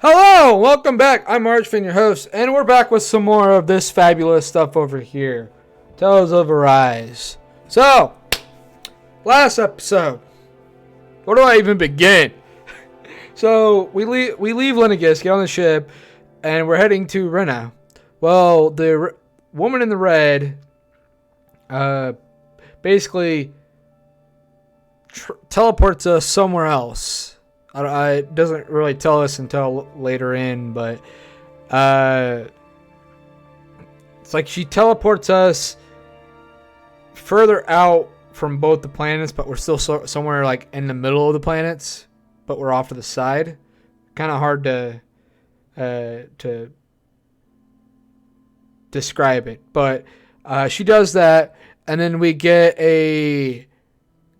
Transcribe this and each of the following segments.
Hello, welcome back. I'm Archfin, your host, and we're back with some more of this fabulous stuff over here. Tales of Arise. So, last episode. Where do I even begin? So, we leave Lenegis, get on the ship, and we're heading to Rena. Well, the woman in the red, basically teleports us somewhere else. It doesn't really tell us until later in, but it's like she teleports us further out from both the planets, but we're still somewhere like in the middle of the planets, but we're off to the side. Kind of hard to describe it, but she does that, and then we get a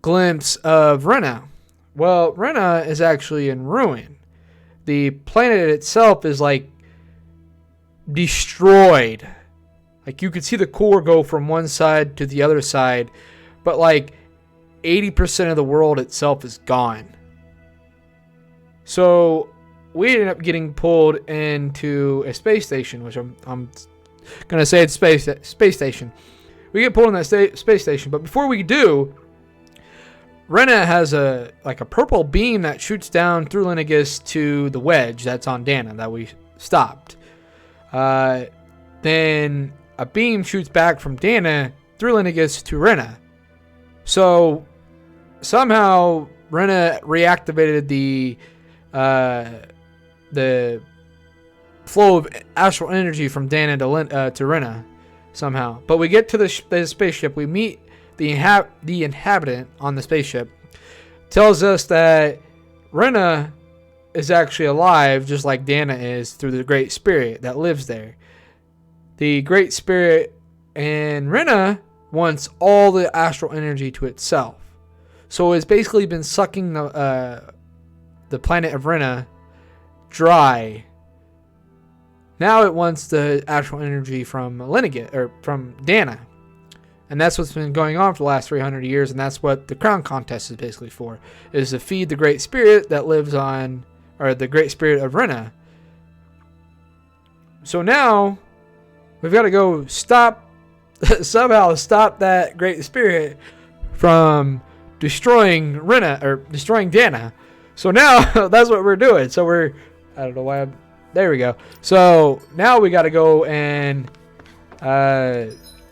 glimpse of Rena. Well, Rena is actually in ruin. The planet itself is like destroyed. Like you could see the core go from one side to the other side, but like 80% of the world itself is gone. So we ended up getting pulled into a space station, which I'm gonna say it's space station. We get pulled in that space station, but before we do, Rena has a purple beam that shoots down through Lenegis to the wedge that's on Dana that we stopped. Then a beam shoots back from Dana through Lenegis to Rena. So somehow Rena reactivated the flow of astral energy from Dana to Rena somehow. But we get to the spaceship. We meet the inhabitant on the spaceship, tells us that Rena is actually alive, just like Dana is, through the Great Spirit that lives there. The Great Spirit and Rena wants all the astral energy to itself. So it's basically been sucking the planet of Rena dry. Now it wants the astral energy from Lenegis, or from Dana. And that's what's been going on for the last 300 years, and that's what the crown contest is basically for, is to feed the Great Spirit that lives on, or the Great Spirit of Rena. So now, we've got to go somehow stop that Great Spirit from destroying Rena, or destroying Dana. So now, that's what we're doing. So I don't know why there we go. So now we got to go and,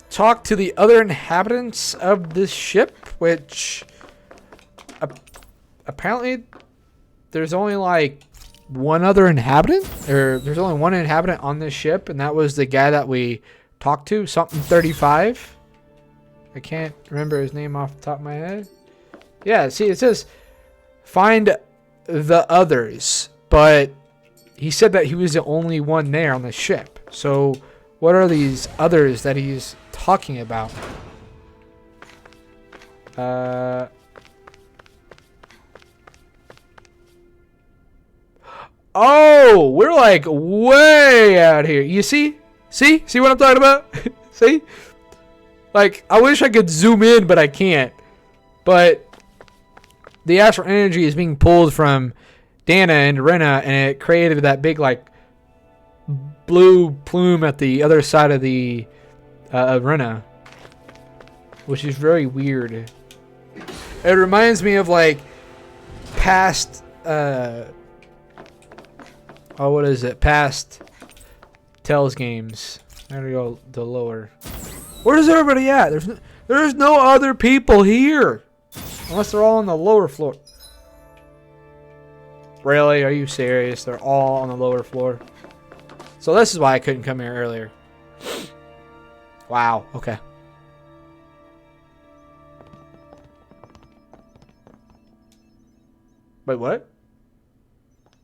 talk to the other inhabitants of this ship, which apparently there's only like one other inhabitant, or there's only one inhabitant on this ship, and that was the guy that we talked to, something 35. I can't remember his name off the top of my head. Yeah, see, it says find the others, but he said that he was the only one there on the ship. So what are these others that he's talking about? Oh, we're like way out here. You see what I'm talking about? See, like I wish I could zoom in, but I can't. But the astral energy is being pulled from Dana and Rena, and it created that big like blue plume at the other side of the Rena, which is very weird. It reminds me of like past what is it? Past Tales games. There we go. The lower. Where's everybody at? There's no other people here, unless they're all on the lower floor. Really? Are you serious? They're all on the lower floor. So this is why I couldn't come here earlier. Wow. Okay. Wait, what?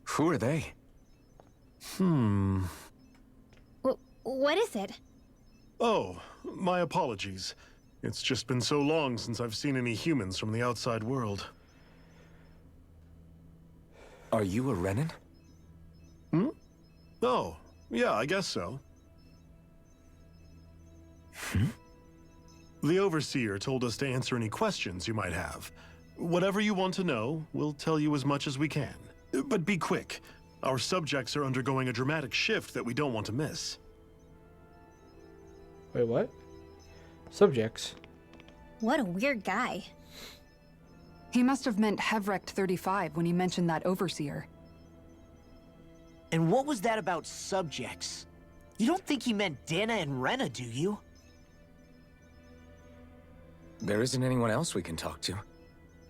Who are they? What is it? Oh, my apologies. It's just been so long since I've seen any humans from the outside world. Are you a Renan? Oh, yeah, I guess so. The Overseer told us to answer any questions you might have. Whatever you want to know, we'll tell you as much as we can. But be quick. Our subjects are undergoing a dramatic shift that we don't want to miss. Wait, what? Subjects. What a weird guy. He must have meant Hevrect 35 when he mentioned that overseer. And what was that about subjects? You don't think he meant Dana and Rena, do you? There isn't anyone else we can talk to.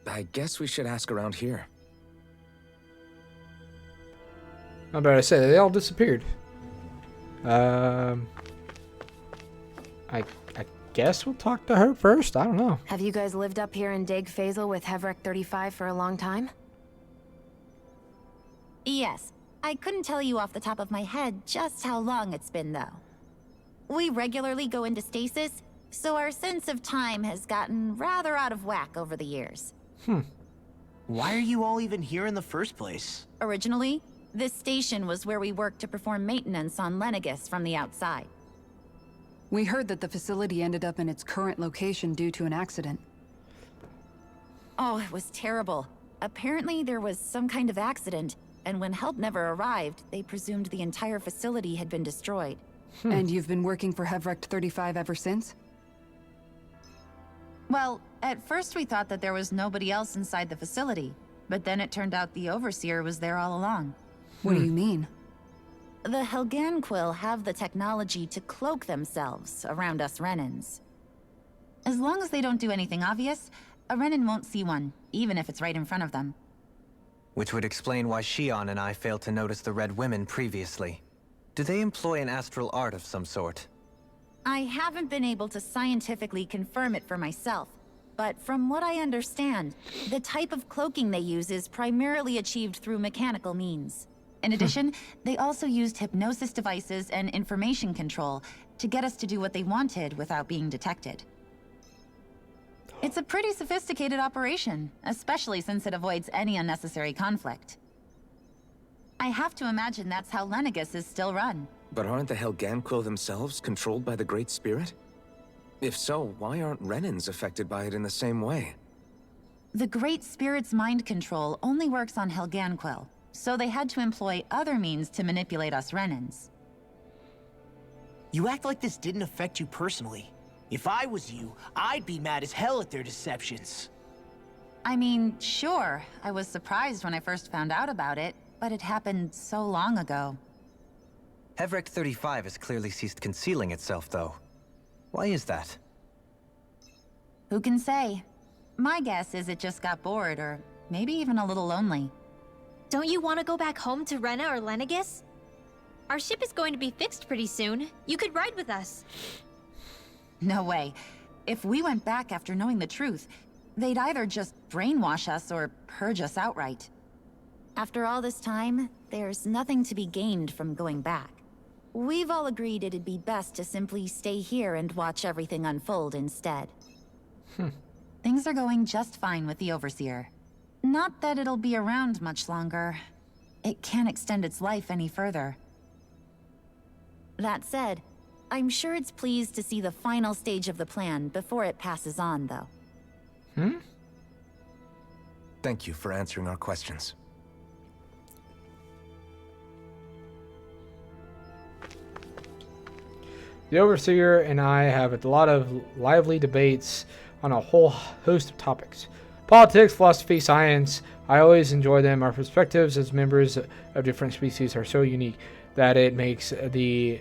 I guess we should ask around here. I'm about to say, they all disappeared. I guess we'll talk to her first. I don't know. Have you guys lived up here in Dag Fazel with Hevrect 35 for a long time? Yes. I couldn't tell you off the top of my head just how long it's been, though. We regularly go into stasis, so our sense of time has gotten rather out of whack over the years. Why are you all even here in the first place? Originally, this station was where we worked to perform maintenance on Lenegis from the outside. We heard that the facility ended up in its current location due to an accident. Oh, it was terrible. Apparently there was some kind of accident, and when help never arrived, they presumed the entire facility had been destroyed. And you've been working for Hevrect 35 ever since? Well, at first we thought that there was nobody else inside the facility, but then it turned out the Overseer was there all along. What do you mean? The Helganquil have the technology to cloak themselves around us Renans. As long as they don't do anything obvious, a Renan won't see one, even if it's right in front of them. Which would explain why Shion and I failed to notice the Red Women previously. Do they employ an astral art of some sort? I haven't been able to scientifically confirm it for myself, but from what I understand, the type of cloaking they use is primarily achieved through mechanical means. In addition, they also used hypnosis devices and information control to get us to do what they wanted without being detected. It's a pretty sophisticated operation, especially since it avoids any unnecessary conflict. I have to imagine that's how Lenegis is still run. But aren't the Helganquil themselves controlled by the Great Spirit? If so, why aren't Renans affected by it in the same way? The Great Spirit's mind control only works on Helganquil, so they had to employ other means to manipulate us Renans. You act like this didn't affect you personally. If I was you, I'd be mad as hell at their deceptions. I mean, sure, I was surprised when I first found out about it, but it happened so long ago. Hevrect 35 has clearly ceased concealing itself, though. Why is that? Who can say? My guess is it just got bored, or maybe even a little lonely. Don't you want to go back home to Rena or Lenegis? Our ship is going to be fixed pretty soon. You could ride with us. No way. If we went back after knowing the truth, they'd either just brainwash us or purge us outright. After all this time, there's nothing to be gained from going back. We've all agreed it'd be best to simply stay here and watch everything unfold instead. Things are going just fine with the Overseer. Not that it'll be around much longer. It can't extend its life any further. That said, I'm sure it's pleased to see the final stage of the plan before it passes on, though. Thank you for answering our questions. The Overseer and I have a lot of lively debates on a whole host of topics. Politics, philosophy, science. I always enjoy them. Our perspectives as members of different species are so unique that it makes the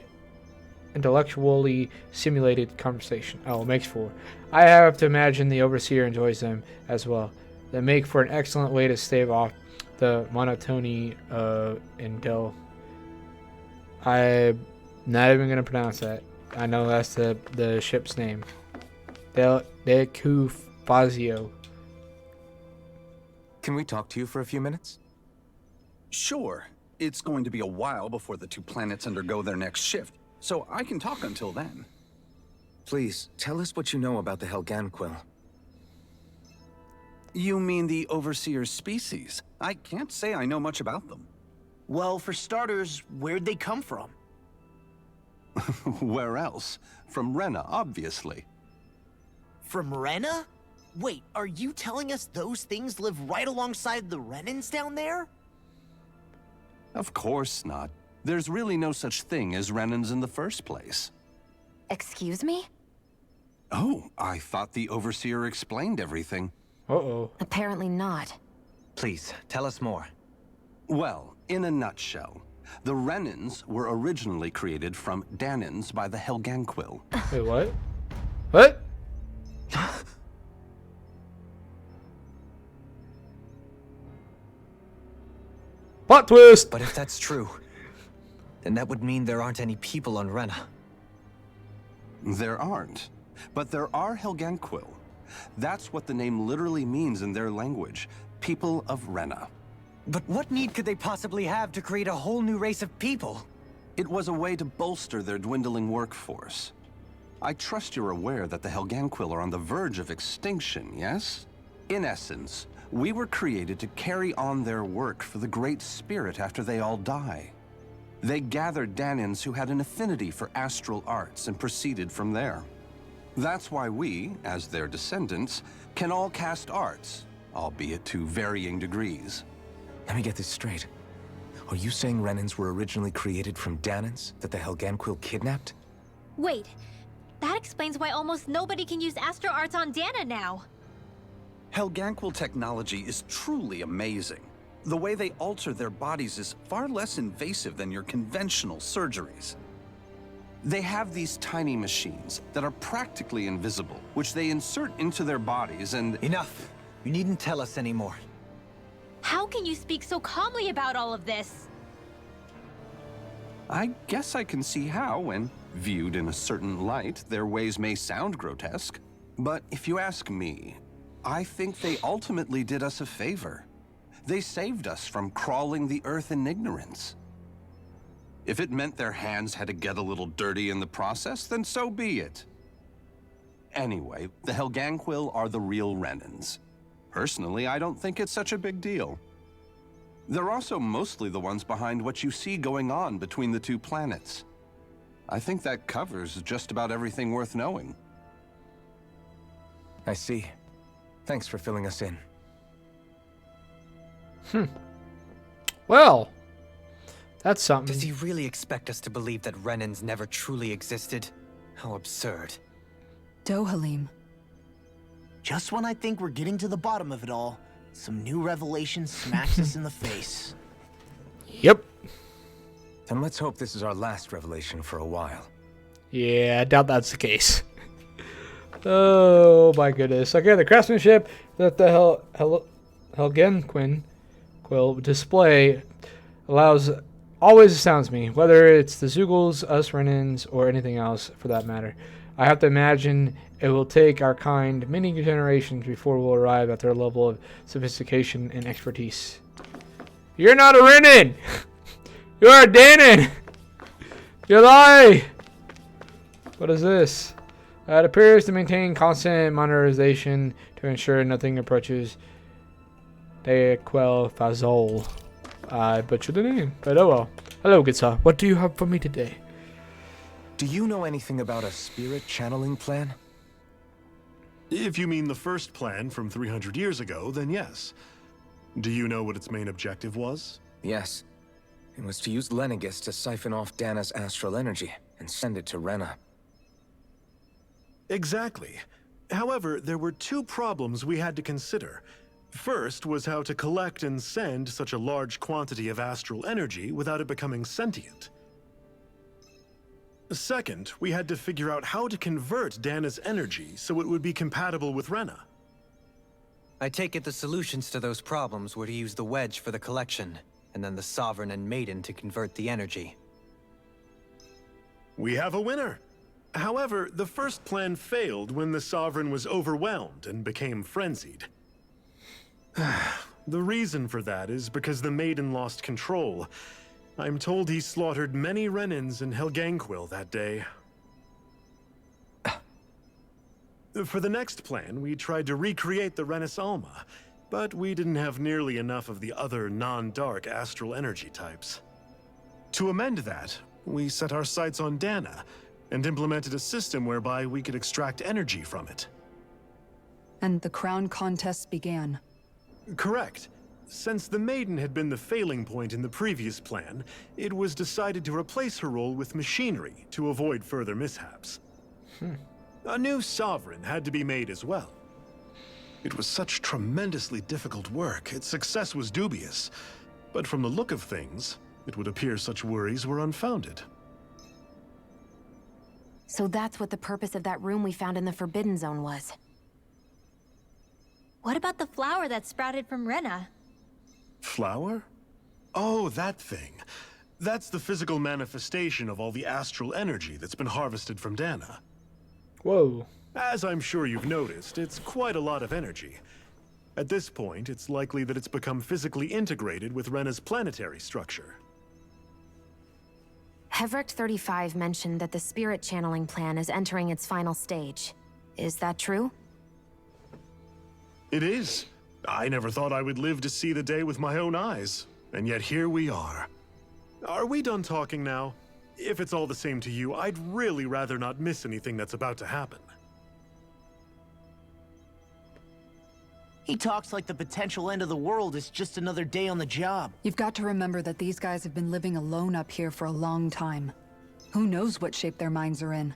intellectually simulated conversation. Oh, it makes for. I have to imagine the Overseer enjoys them as well. They make for an excellent way to stave off the monotony until I'm not even going to pronounce that. I know that's the ship's name. Decufazio. Can we talk to you for a few minutes? Sure. It's going to be a while before the two planets undergo their next shift, so I can talk until then. Please, tell us what you know about the Helganquil. You mean the Overseer's species? I can't say I know much about them. Well, for starters, where'd they come from? Where else? From Rena, obviously. From Rena? Wait, are you telling us those things live right alongside the Renans down there? Of course not. There's really no such thing as Renans in the first place. Excuse me? Oh, I thought the Overseer explained everything. Uh-oh. Apparently not. Please, tell us more. Well, in a nutshell, the Renans were originally created from Dahnans by the Helganquil. Wait, what? What? Plot twist! But if that's true, then that would mean there aren't any people on Rena. There aren't, but there are Helganquil. That's what the name literally means in their language, people of Rena. But what need could they possibly have to create a whole new race of people? It was a way to bolster their dwindling workforce. I trust you're aware that the Helganquil are on the verge of extinction, yes? In essence, we were created to carry on their work for the Great Spirit after they all die. They gathered Dahnans who had an affinity for astral arts and proceeded from there. That's why we, as their descendants, can all cast arts, albeit to varying degrees. Let me get this straight. Are you saying Renans were originally created from Dahnans that the Helganquil kidnapped? Wait, that explains why almost nobody can use astral arts on Dana now. Helganquil technology is truly amazing. The way they alter their bodies is far less invasive than your conventional surgeries. They have these tiny machines that are practically invisible, which they insert into their bodies and... Enough! You needn't tell us anymore. How can you speak so calmly about all of this? I guess I can see how, when viewed in a certain light, their ways may sound grotesque. But if you ask me, I think they ultimately did us a favor. They saved us from crawling the earth in ignorance. If it meant their hands had to get a little dirty in the process, then so be it. Anyway, the Helganquil are the real Renans. Personally, I don't think it's such a big deal. They're also mostly the ones behind what you see going on between the two planets. I think that covers just about everything worth knowing. I see. Thanks for filling us in. Well, that's something. Does he really expect us to believe that Renans never truly existed? How absurd. Dohalim. Just when I think we're getting to the bottom of it all, some new revelation smacks us in the face. Yep. Then let's hope this is our last revelation for a while. Yeah, I doubt that's the case. Oh my goodness. Okay, the craftsmanship that the Helganquil display allows always astounds me, whether it's the Zugals, us Renans, or anything else for that matter. I have to imagine it will take our kind many generations before we'll arrive at their level of sophistication and expertise. You're not a Renan! You're a Dahnan! You lie! What is this? It appears to maintain constant monitorization to ensure nothing approaches Dequel Fazol. I butchered the name, but oh well. Hello, good sir. What do you have for me today? Do you know anything about a spirit channeling plan? If you mean the first plan from 300 years ago, then yes. Do you know what its main objective was? Yes. It was to use Lenegis to siphon off Dana's astral energy and send it to Rena. Exactly. However, there were two problems we had to consider. First was how to collect and send such a large quantity of astral energy without it becoming sentient. Second, we had to figure out how to convert Dana's energy so it would be compatible with Rena. I take it the solutions to those problems were to use the wedge for the collection, and then the Sovereign and Maiden to convert the energy. We have a winner. However, the first plan failed when the Sovereign was overwhelmed and became frenzied. The reason for that is because the Maiden lost control. I'm told he slaughtered many Renans and Helganquil that day. For the next plan, we tried to recreate the Renis Alma, but we didn't have nearly enough of the other non-dark astral energy types. To amend that, we set our sights on Dana, and implemented a system whereby we could extract energy from it. And the crown contest began. Correct. Since the Maiden had been the failing point in the previous plan, it was decided to replace her role with machinery to avoid further mishaps. A new sovereign had to be made as well. It was such tremendously difficult work, its success was dubious. But from the look of things, it would appear such worries were unfounded. So that's what the purpose of that room we found in the Forbidden Zone was. What about the flower that sprouted from Rena? Flower? Oh, that thing. That's the physical manifestation of all the astral energy that's been harvested from Dana. Whoa. As I'm sure you've noticed, it's quite a lot of energy. At this point, it's likely that it's become physically integrated with Rena's planetary structure. Hevrecht 35 mentioned that the spirit channeling plan is entering its final stage. Is that true? It is. I never thought I would live to see the day with my own eyes, and yet here we are. Are we done talking now? If it's all the same to you, I'd really rather not miss anything that's about to happen. He talks like the potential end of the world is just another day on the job. You've got to remember that these guys have been living alone up here for a long time. Who knows what shape their minds are in?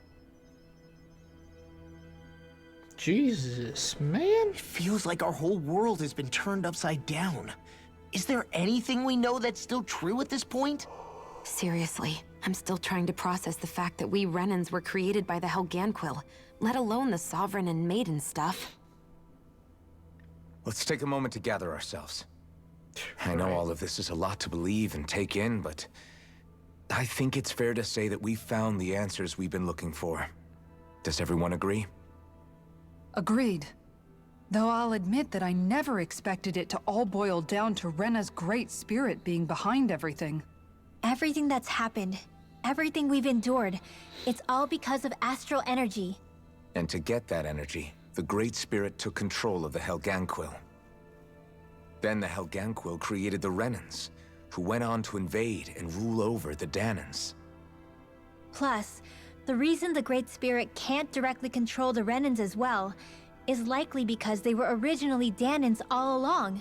Jesus, man. It feels like our whole world has been turned upside down. Is there anything we know that's still true at this point? Seriously, I'm still trying to process the fact that we Renans were created by the Helganquil, let alone the Sovereign and Maiden stuff. Let's take a moment to gather ourselves. I know all of this is a lot to believe and take in, but I think it's fair to say that we've found the answers we've been looking for. Does everyone agree? Agreed. Though I'll admit that I never expected it to all boil down to Rena's great spirit being behind everything. Everything that's happened, everything we've endured, it's all because of astral energy. And to get that energy, the Great Spirit took control of the Helganquil. Then the Helganquil created the Renans, who went on to invade and rule over the Dahnans. Plus, the reason the Great Spirit can't directly control the Renans as well is likely because they were originally Dahnans all along.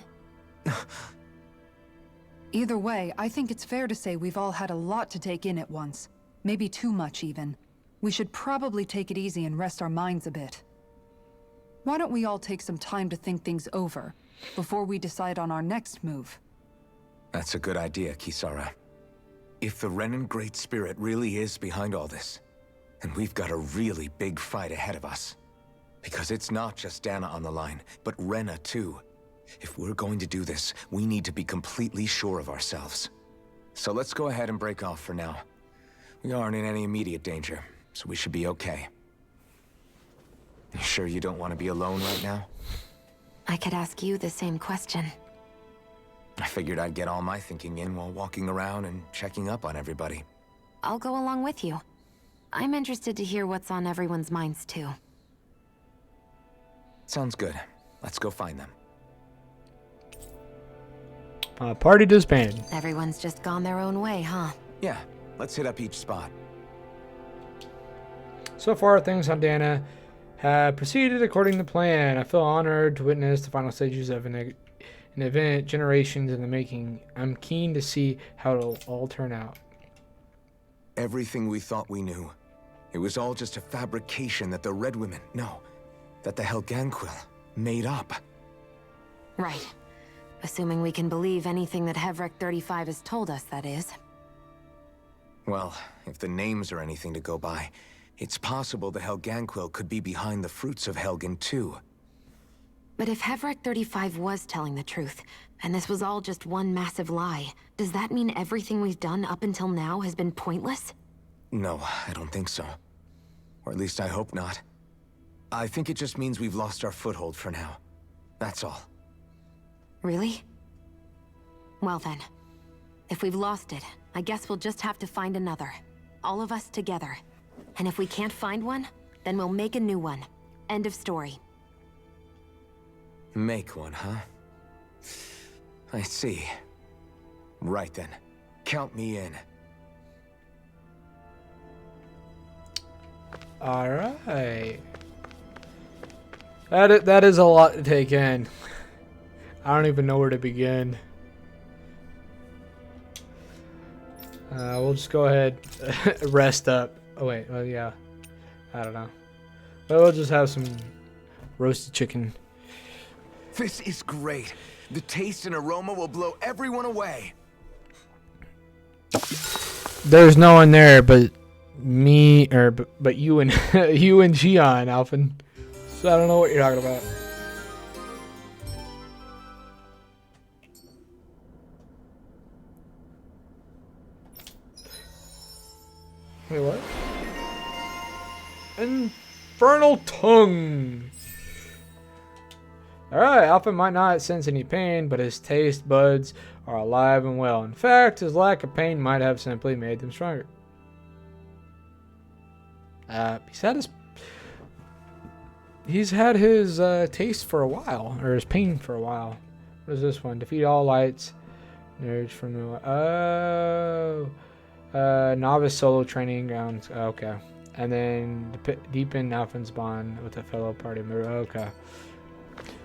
Either way, I think it's fair to say we've all had a lot to take in at once. Maybe too much, even. We should probably take it easy and rest our minds a bit. Why don't we all take some time to think things over, before we decide on our next move? That's a good idea, Kisara. If the Renan Great Spirit really is behind all this, then we've got a really big fight ahead of us. Because it's not just Dana on the line, but Rena too. If we're going to do this, we need to be completely sure of ourselves. So let's go ahead and break off for now. We aren't in any immediate danger, so we should be okay. You sure you don't want to be alone right now? I could ask you the same question. I figured I'd get all my thinking in while walking around and checking up on everybody. I'll go along with you. I'm interested to hear what's on everyone's minds too. Sounds good. Let's go find them. Party disbanded. Everyone's just gone their own way, huh? Yeah, let's hit up each spot. So far, things on Dana have proceeded according to plan. I feel honored to witness the final stages of an event generations in the making. I'm keen to see how it'll all turn out. Everything we thought we knew, it was all just a fabrication that the Red Women, that the Helganquil made up. Right. Assuming we can believe anything that Hevrecht 35 has told us, that is. Well, if the names are anything to go by, it's possible the Helganquil could be behind the fruits of Helgen too. But if Hevrecht 35 was telling the truth, and this was all just one massive lie, does that mean everything we've done up until now has been pointless? No, I don't think so. Or at least I hope not. I think it just means we've lost our foothold for now. That's all. Really? Well then, if we've lost it, I guess we'll just have to find another. All of us together. And if we can't find one, then we'll make a new one. End of story. Make one, huh? I see. Right then. Count me in. Alright. That is a lot to take in. I don't even know where to begin. We'll just go ahead, rest up. Oh wait, well yeah, I don't know. But we'll just have some roasted chicken. This is great. The taste and aroma will blow everyone away. There's no one there but me, or but you and you and Gian, Alphen. So I don't know what you're talking about. Wait, what? Infernal tongue. Alright, Alpha might not sense any pain, but his taste buds are alive and well. In fact, his lack of pain might have simply made them stronger. He's had his taste for a while, or his pain for a while. What is this one? Defeat all lights. Nerds from the novice solo training grounds. Okay, and then deepen Alphen's bond with a fellow party member. Okay.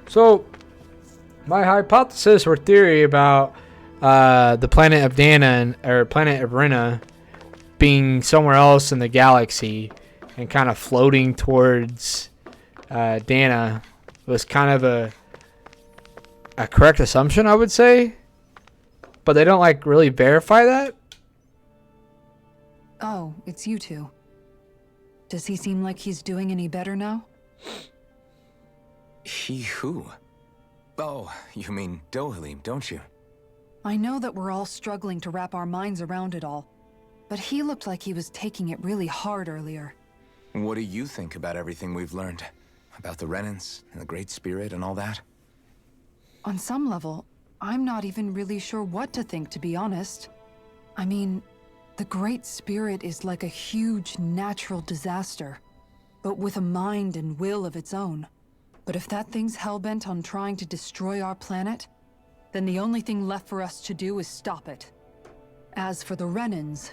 So, my hypothesis or theory about the planet of Dahnans, or planet of Rena, being somewhere else in the galaxy and kind of floating towards Dahnans was kind of a correct assumption, I would say. But they don't like really verify that. Oh, it's you two. Does he seem like he's doing any better now? He who? Oh, you mean Dohalim, don't you? I know that we're all struggling to wrap our minds around it all, but he looked like he was taking it really hard earlier. What do you think about everything we've learned? About the Renans and the Great Spirit and all that? On some level, I'm not even really sure what to think, to be honest. I mean, the Great Spirit is like a huge natural disaster, but with a mind and will of its own. But if that thing's hellbent on trying to destroy our planet, then the only thing left for us to do is stop it. As for the Renans,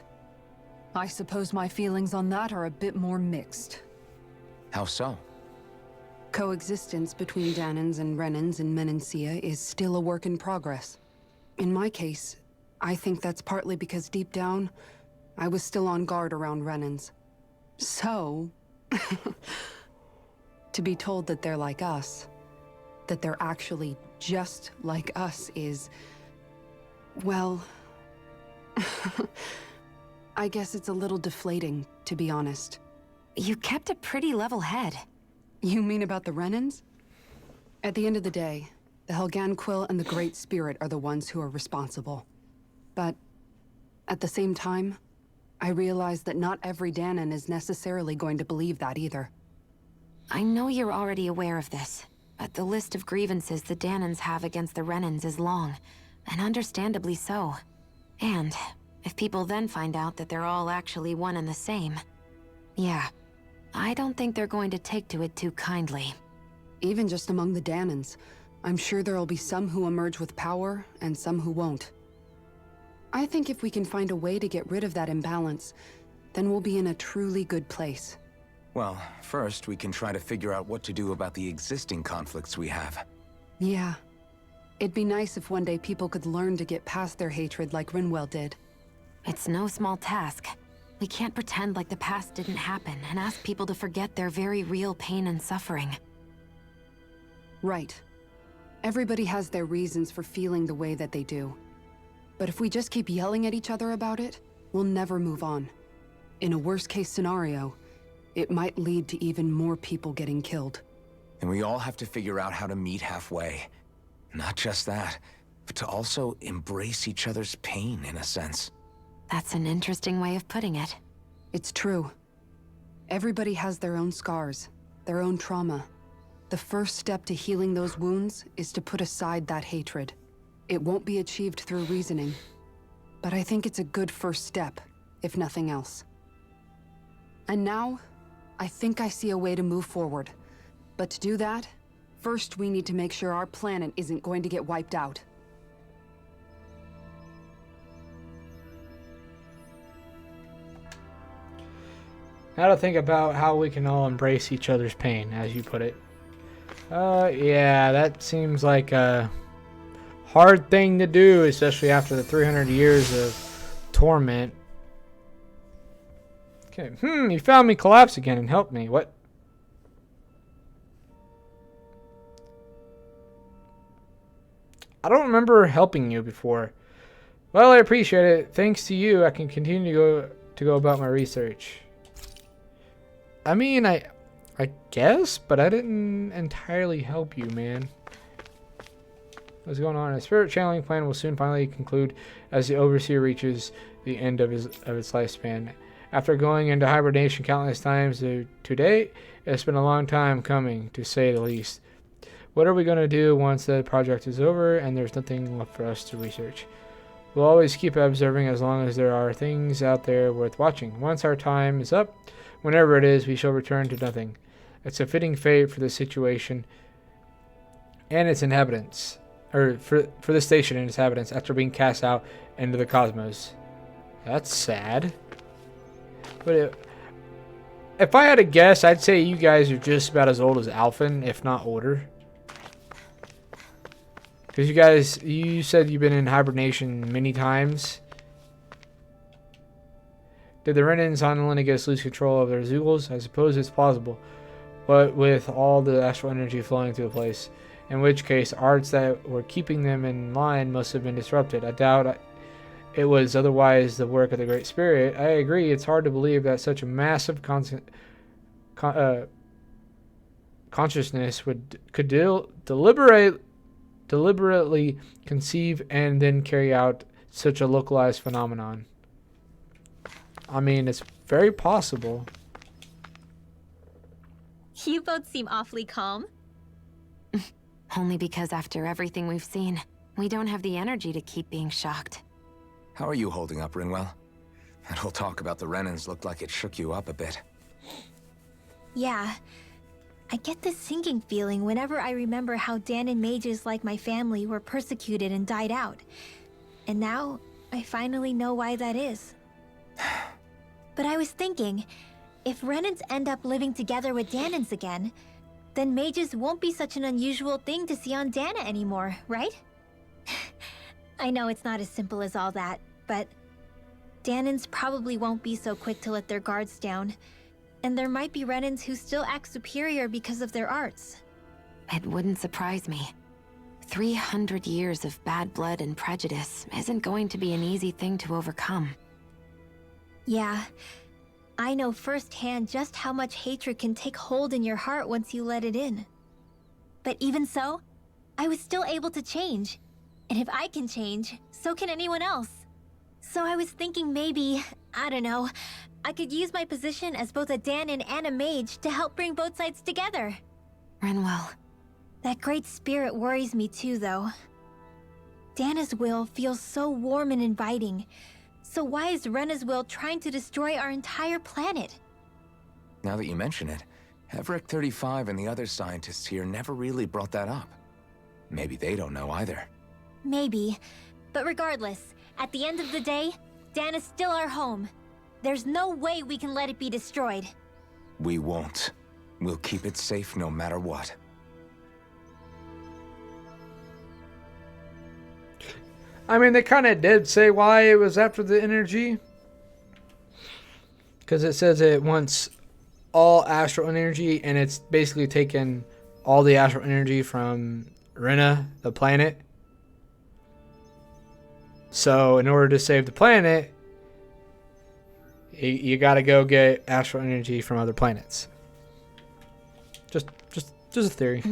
I suppose my feelings on that are a bit more mixed. How so? Coexistence between Dahnans and Renans in Menancia is still a work in progress. In my case, I think that's partly because deep down, I was still on guard around Renans. So, to be told that they're like us, that they're actually just like us is, well, I guess it's a little deflating, to be honest. You kept a pretty level head. You mean about the Renans? At the end of the day, the Helganquil and the Great Spirit are the ones who are responsible. But at the same time, I realize that not every Dahnan is necessarily going to believe that either. I know you're already aware of this, but the list of grievances the Dahnans have against the Renans is long, and understandably so. And if people then find out that they're all actually one and the same, yeah, I don't think they're going to take to it too kindly. Even just among the Dahnans, I'm sure there'll be some who emerge with power, and some who won't. I think if we can find a way to get rid of that imbalance, then we'll be in a truly good place. Well, first we can try to figure out what to do about the existing conflicts we have. Yeah. It'd be nice if one day people could learn to get past their hatred like Rinwell did. It's no small task. We can't pretend like the past didn't happen and ask people to forget their very real pain and suffering. Right. Everybody has their reasons for feeling the way that they do. But if we just keep yelling at each other about it, we'll never move on. In a worst-case scenario, it might lead to even more people getting killed. And we all have to figure out how to meet halfway. Not just that, but to also embrace each other's pain, in a sense. That's an interesting way of putting it. It's true. Everybody has their own scars, their own trauma. The first step to healing those wounds is to put aside that hatred. It won't be achieved through reasoning, but I think it's a good first step, if nothing else. And now, I think I see a way to move forward. But to do that, first we need to make sure our planet isn't going to get wiped out. Now to think about how we can all embrace each other's pain, as you put it. Yeah, that seems like a hard thing to do, especially after the 300 years of torment Okay. You found me collapse again and helped me. What? I don't remember helping you before. Well, I appreciate it. Thanks to you, I can continue to go about my research. I mean, I guess, but I didn't entirely help you, man. What's going on? A spirit channeling plan will soon finally conclude as the Overseer reaches the end of its lifespan. After going into hibernation countless times to date, it's been a long time coming, to say the least. What are we going to do once the project is over and there's nothing left for us to research? We'll always keep observing as long as there are things out there worth watching. Once our time is up, whenever it is, we shall return to nothing. It's a fitting fate for the situation and its inhabitants, or for the station and its inhabitants after being cast out into the cosmos. That's sad. But if I had to guess, I'd say you guys are just about as old as Alphen, if not older. Because you said you've been in hibernation many times. Did the Renans on Lennigus lose control of their Zoogles? I suppose it's possible, but with all the astral energy flowing through the place. In which case, arts that were keeping them in line must have been disrupted. I doubt it was otherwise the work of the Great Spirit. I agree, it's hard to believe that such a massive consciousness could deliberately conceive and then carry out such a localized phenomenon. I mean, it's very possible. You both seem awfully calm. Only because after everything we've seen, we don't have the energy to keep being shocked. How are you holding up, Rinwell? That whole talk about the Renans looked like it shook you up a bit. Yeah. I get this sinking feeling whenever I remember how Dahnan mages like my family were persecuted and died out. And now, I finally know why that is. But I was thinking, if Renans end up living together with Dahnans again, then mages won't be such an unusual thing to see on Dahna anymore, right? I know it's not as simple as all that, but Dahnans probably won't be so quick to let their guards down. And there might be Renans who still act superior because of their arts. It wouldn't surprise me. 300 years of bad blood and prejudice isn't going to be an easy thing to overcome. Yeah. I know firsthand just how much hatred can take hold in your heart once you let it in. But even so, I was still able to change. And if I can change, so can anyone else. So I was thinking maybe, I don't know, I could use my position as both a Dahnan and a mage to help bring both sides together. Rinwell. That great spirit worries me too, though. Dahna's will feels so warm and inviting. So why is Rena's will trying to destroy our entire planet? Now that you mention it, Everett 35 and the other scientists here never really brought that up. Maybe they don't know either. Maybe. But regardless, at the end of the day, Dahna's still our home. There's no way we can let it be destroyed. We won't. We'll keep it safe no matter what. I mean, they kind of did say why it was after the energy. Because it says it wants all astral energy, and it's basically taken all the astral energy from Rena, the planet. So, in order to save the planet, you gotta go get astral energy from other planets. Just a theory.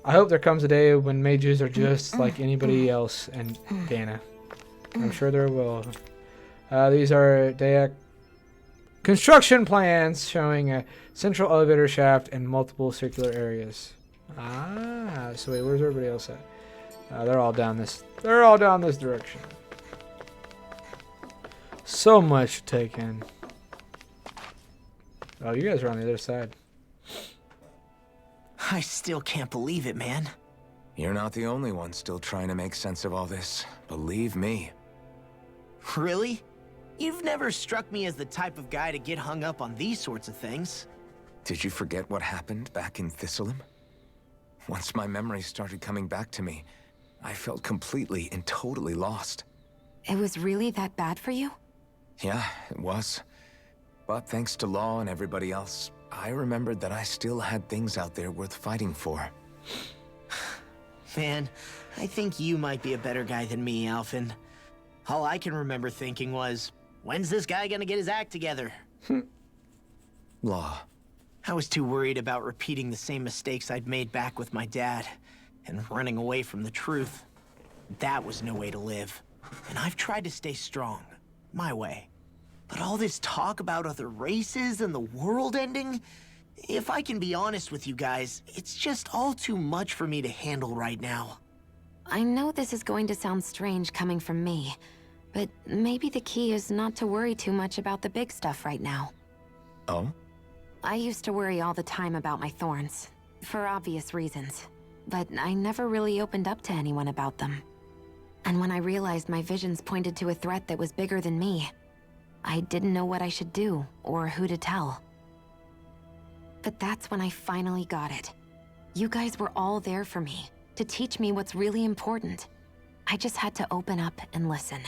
I hope there comes a day when mages are just like anybody else in Dahna. I'm sure there will. These are Dayak construction plans showing a central elevator shaft and multiple circular areas. So wait, where's everybody else at? They're all down this. They're all down this direction. So much to take in. Oh, you guys are on the other side. I still can't believe it, man. You're not the only one still trying to make sense of all this. Believe me. Really? You've never struck me as the type of guy to get hung up on these sorts of things. Did you forget what happened back in Thistleum? Once my memories started coming back to me, I felt completely and totally lost. It was really that bad for you? Yeah, it was. But thanks to Law and everybody else, I remembered that I still had things out there worth fighting for. Man, I think you might be a better guy than me, Alphen. All I can remember thinking was, when's this guy gonna get his act together? Law. I was too worried about repeating the same mistakes I'd made back with my dad, and running away from the truth. That was no way to live. And I've tried to stay strong, my way. But all this talk about other races and the world ending, if I can be honest with you guys, it's just all too much for me to handle right now. I know this is going to sound strange coming from me, but maybe the key is not to worry too much about the big stuff right now. Oh? I used to worry all the time about my thorns, for obvious reasons, but I never really opened up to anyone about them. And when I realized my visions pointed to a threat that was bigger than me, I didn't know what I should do or who to tell. But that's when I finally got it. You guys were all there for me, to teach me what's really important. I just had to open up and listen.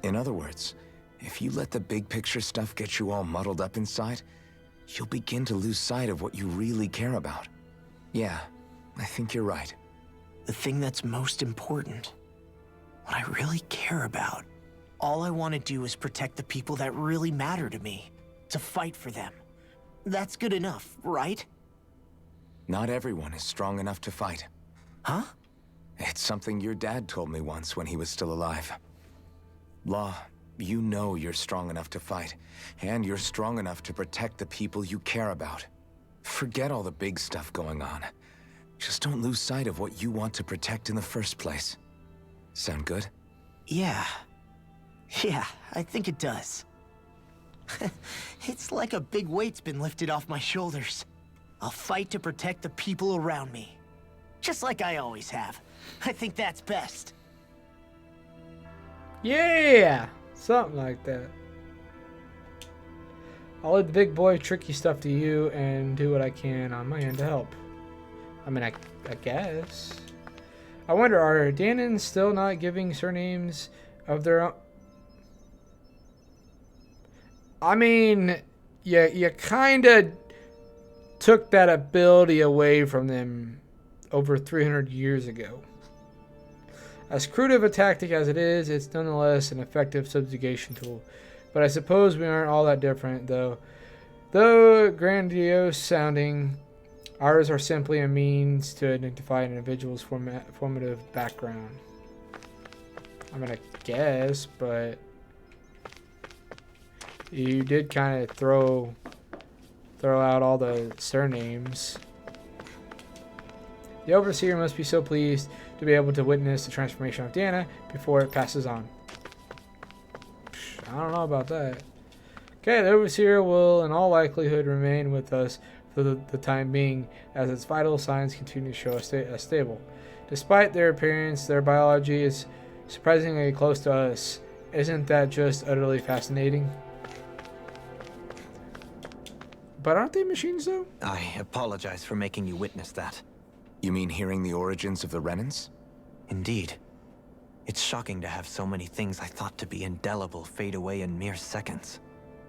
In other words, if you let the big picture stuff get you all muddled up inside, you'll begin to lose sight of what you really care about. Yeah, I think you're right. The thing that's most important, what I really care about. All I want to do is protect the people that really matter to me, to fight for them. That's good enough, right? Not everyone is strong enough to fight. Huh? It's something your dad told me once when he was still alive. Law, you know you're strong enough to fight, and you're strong enough to protect the people you care about. Forget all the big stuff going on. Just don't lose sight of what you want to protect in the first place. Sound good? Yeah. Yeah, I think it does. It's like a big weight's been lifted off my shoulders. I'll fight to protect the people around me. Just like I always have. I think that's best. Yeah! Something like that. I'll leave the big boy tricky stuff to you and do what I can on my end to help. I mean, I guess. I wonder, are Dahnans still not giving surnames of their own? I mean, you kind of took that ability away from them over 300 years ago. As crude of a tactic as it is, it's nonetheless an effective subjugation tool. But I suppose we aren't all that different, though. Though grandiose sounding, ours are simply a means to identify an individual's formative background. I mean, I guess, but you did kind of throw out all the surnames. The Overseer must be so pleased to be able to witness the transformation of Dana before it passes on. I don't know about that. Okay, the Overseer will in all likelihood remain with us for the time being, as its vital signs continue to show us stable. Despite their appearance, their biology is surprisingly close to us. Isn't that just utterly fascinating? But aren't they machines, though? I apologize for making you witness that. You mean hearing the origins of the Renans? Indeed. It's shocking to have so many things I thought to be indelible fade away in mere seconds.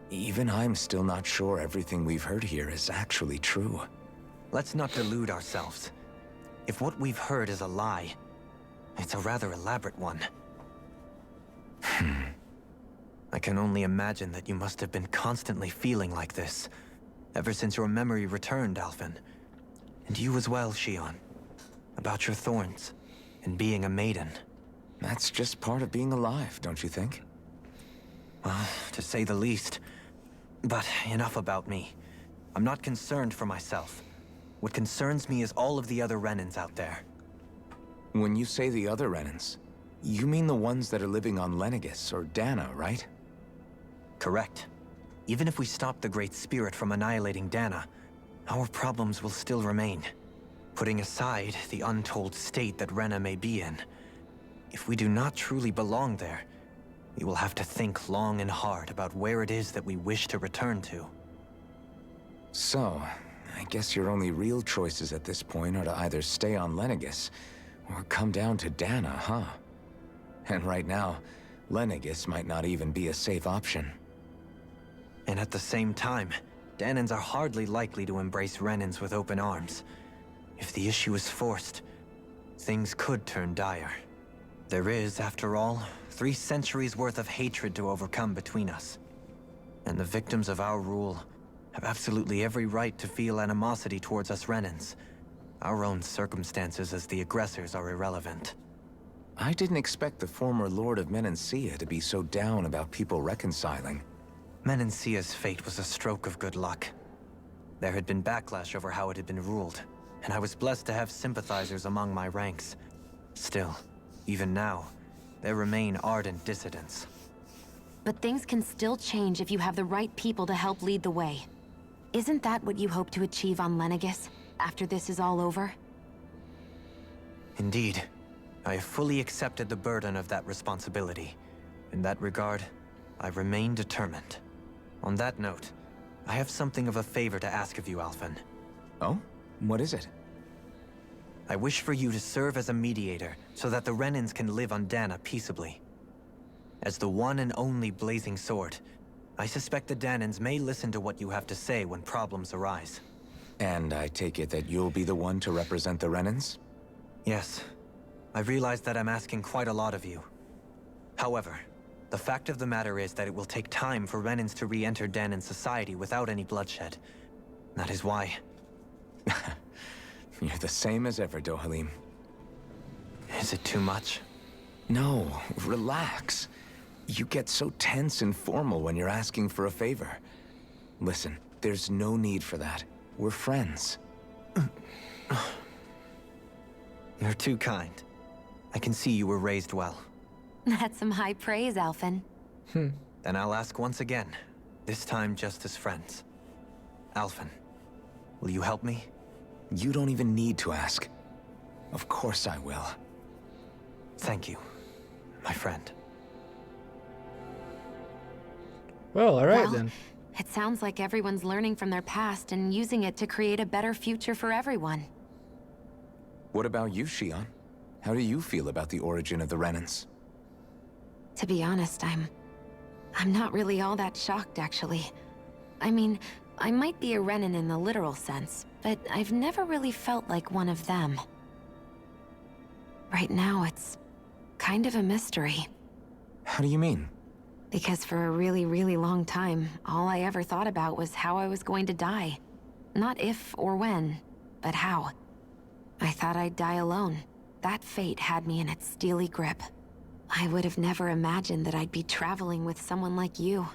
Even I'm still not sure everything we've heard here is actually true. Let's not delude ourselves. If what we've heard is a lie, it's a rather elaborate one. I can only imagine that you must have been constantly feeling like this, ever since your memory returned, Alphen. And you as well, Shion. About your thorns, and being a maiden. That's just part of being alive, don't you think? Well, to say the least. But enough about me. I'm not concerned for myself. What concerns me is all of the other Renans out there. When you say the other Renans, you mean the ones that are living on Lenegis or Dana, right? Correct. Even if we stop the Great Spirit from annihilating Dana, our problems will still remain. Putting aside the untold state that Rena may be in, if we do not truly belong there, we will have to think long and hard about where it is that we wish to return to. So, I guess your only real choices at this point are to either stay on Lenegis or come down to Dana, huh? And right now, Lenegis might not even be a safe option. And at the same time, Dahnans are hardly likely to embrace Renans with open arms. If the issue is forced, things could turn dire. There is, after all, 3 centuries worth of hatred to overcome between us. And the victims of our rule have absolutely every right to feel animosity towards us Renans. Our own circumstances as the aggressors are irrelevant. I didn't expect the former Lord of Menancia to be so down about people reconciling. Menancia's fate was a stroke of good luck. There had been backlash over how it had been ruled, and I was blessed to have sympathizers among my ranks. Still, even now, there remain ardent dissidents. But things can still change if you have the right people to help lead the way. Isn't that what you hope to achieve on Lenegis, after this is all over? Indeed. I have fully accepted the burden of that responsibility. In that regard, I remain determined. On that note, I have something of a favor to ask of you, Alphen. Oh? What is it? I wish for you to serve as a mediator, so that the Renans can live on Dana peaceably. As the one and only Blazing Sword, I suspect the Dahnans may listen to what you have to say when problems arise. And I take it that you'll be the one to represent the Renans? Yes. I realize that I'm asking quite a lot of you. However, the fact of the matter is that it will take time for Renans to re-enter Dahnan society without any bloodshed. That is why... You're the same as ever, Dohalim. Is it too much? No, relax. You get so tense and formal when you're asking for a favor. Listen, there's no need for that. We're friends. You're too kind. I can see you were raised well. That's some high praise, Alphen. Then I'll ask once again, this time just as friends. Alphen, will you help me? You don't even need to ask. Of course I will. Thank you, my friend. Well, alright Well, then. It sounds like everyone's learning from their past and using it to create a better future for everyone. What about you, Shion? How do you feel about the origin of the Renans? To be honest, I'm not really all that shocked, actually. I mean, I might be a Renan in the literal sense, but I've never really felt like one of them. Right now, it's kind of a mystery. How do you mean? Because for a really, really long time, all I ever thought about was how I was going to die. Not if or when, but how. I thought I'd die alone. That fate had me in its steely grip. I would have never imagined that I'd be traveling with someone like you,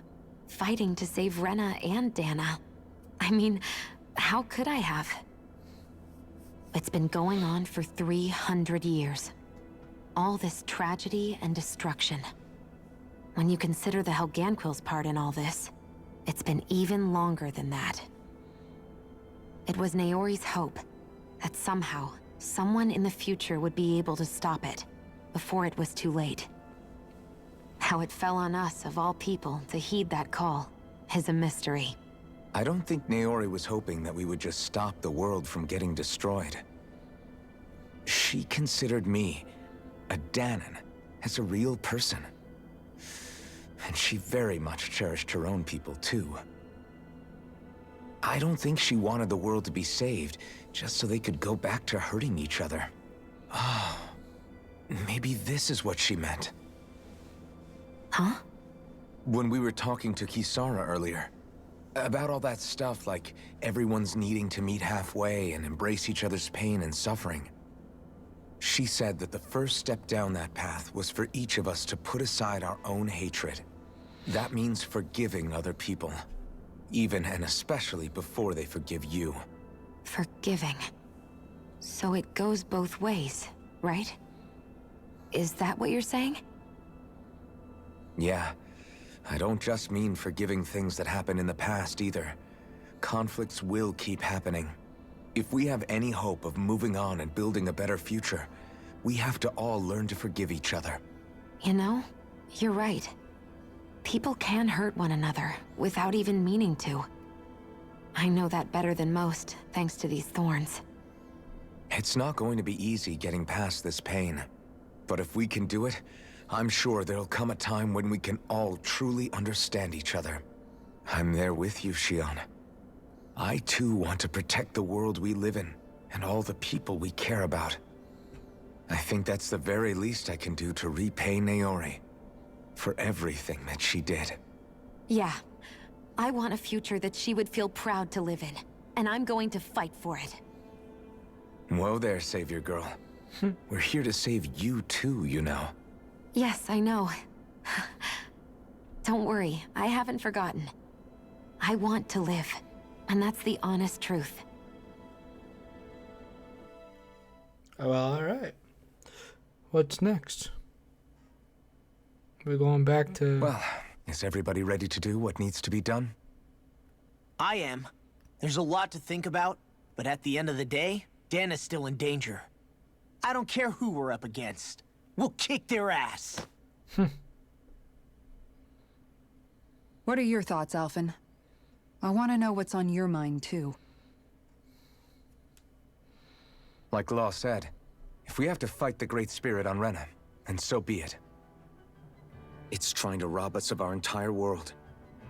fighting to save Rena and Dana. I mean, how could I have? It's been going on for 300 years. All this tragedy and destruction. When you consider the Helganquil's part in all this, it's been even longer than that. It was Naori's hope that somehow, someone in the future would be able to stop it, before it was too late. How it fell on us, of all people, to heed that call, is a mystery. I don't think Naori was hoping that we would just stop the world from getting destroyed. She considered me, a Dahnan, as a real person. And she very much cherished her own people, too. I don't think she wanted the world to be saved, just so they could go back to hurting each other. Oh, maybe this is what she meant. Huh? When we were talking to Kisara earlier, about all that stuff like everyone's needing to meet halfway and embrace each other's pain and suffering. She said that the first step down that path was for each of us to put aside our own hatred. That means forgiving other people, even and especially before they forgive you. Forgiving. So it goes both ways, right? Is that what you're saying? Yeah. I don't just mean forgiving things that happened in the past either. Conflicts will keep happening. If we have any hope of moving on and building a better future, we have to all learn to forgive each other. You know, you're right. People can hurt one another without even meaning to. I know that better than most, thanks to these thorns. It's not going to be easy getting past this pain. But if we can do it, I'm sure there'll come a time when we can all truly understand each other. I'm there with you, Shion. I too want to protect the world we live in, and all the people we care about. I think that's the very least I can do to repay Naori for everything that she did. Yeah. I want a future that she would feel proud to live in, and I'm going to fight for it. Whoa there, Savior Girl. We're here to save you too, you know. Yes, I know. Don't worry, I haven't forgotten. I want to live, and that's the honest truth. Well, alright. What's next? We're going back to... Well, is everybody ready to do what needs to be done? I am. There's a lot to think about, but at the end of the day, Dana's still in danger. I don't care who we're up against. We'll kick their ass. What are your thoughts, Alphen? I want to know what's on your mind, too. Like Law said, if we have to fight the Great Spirit on Rena, then so be it. It's trying to rob us of our entire world.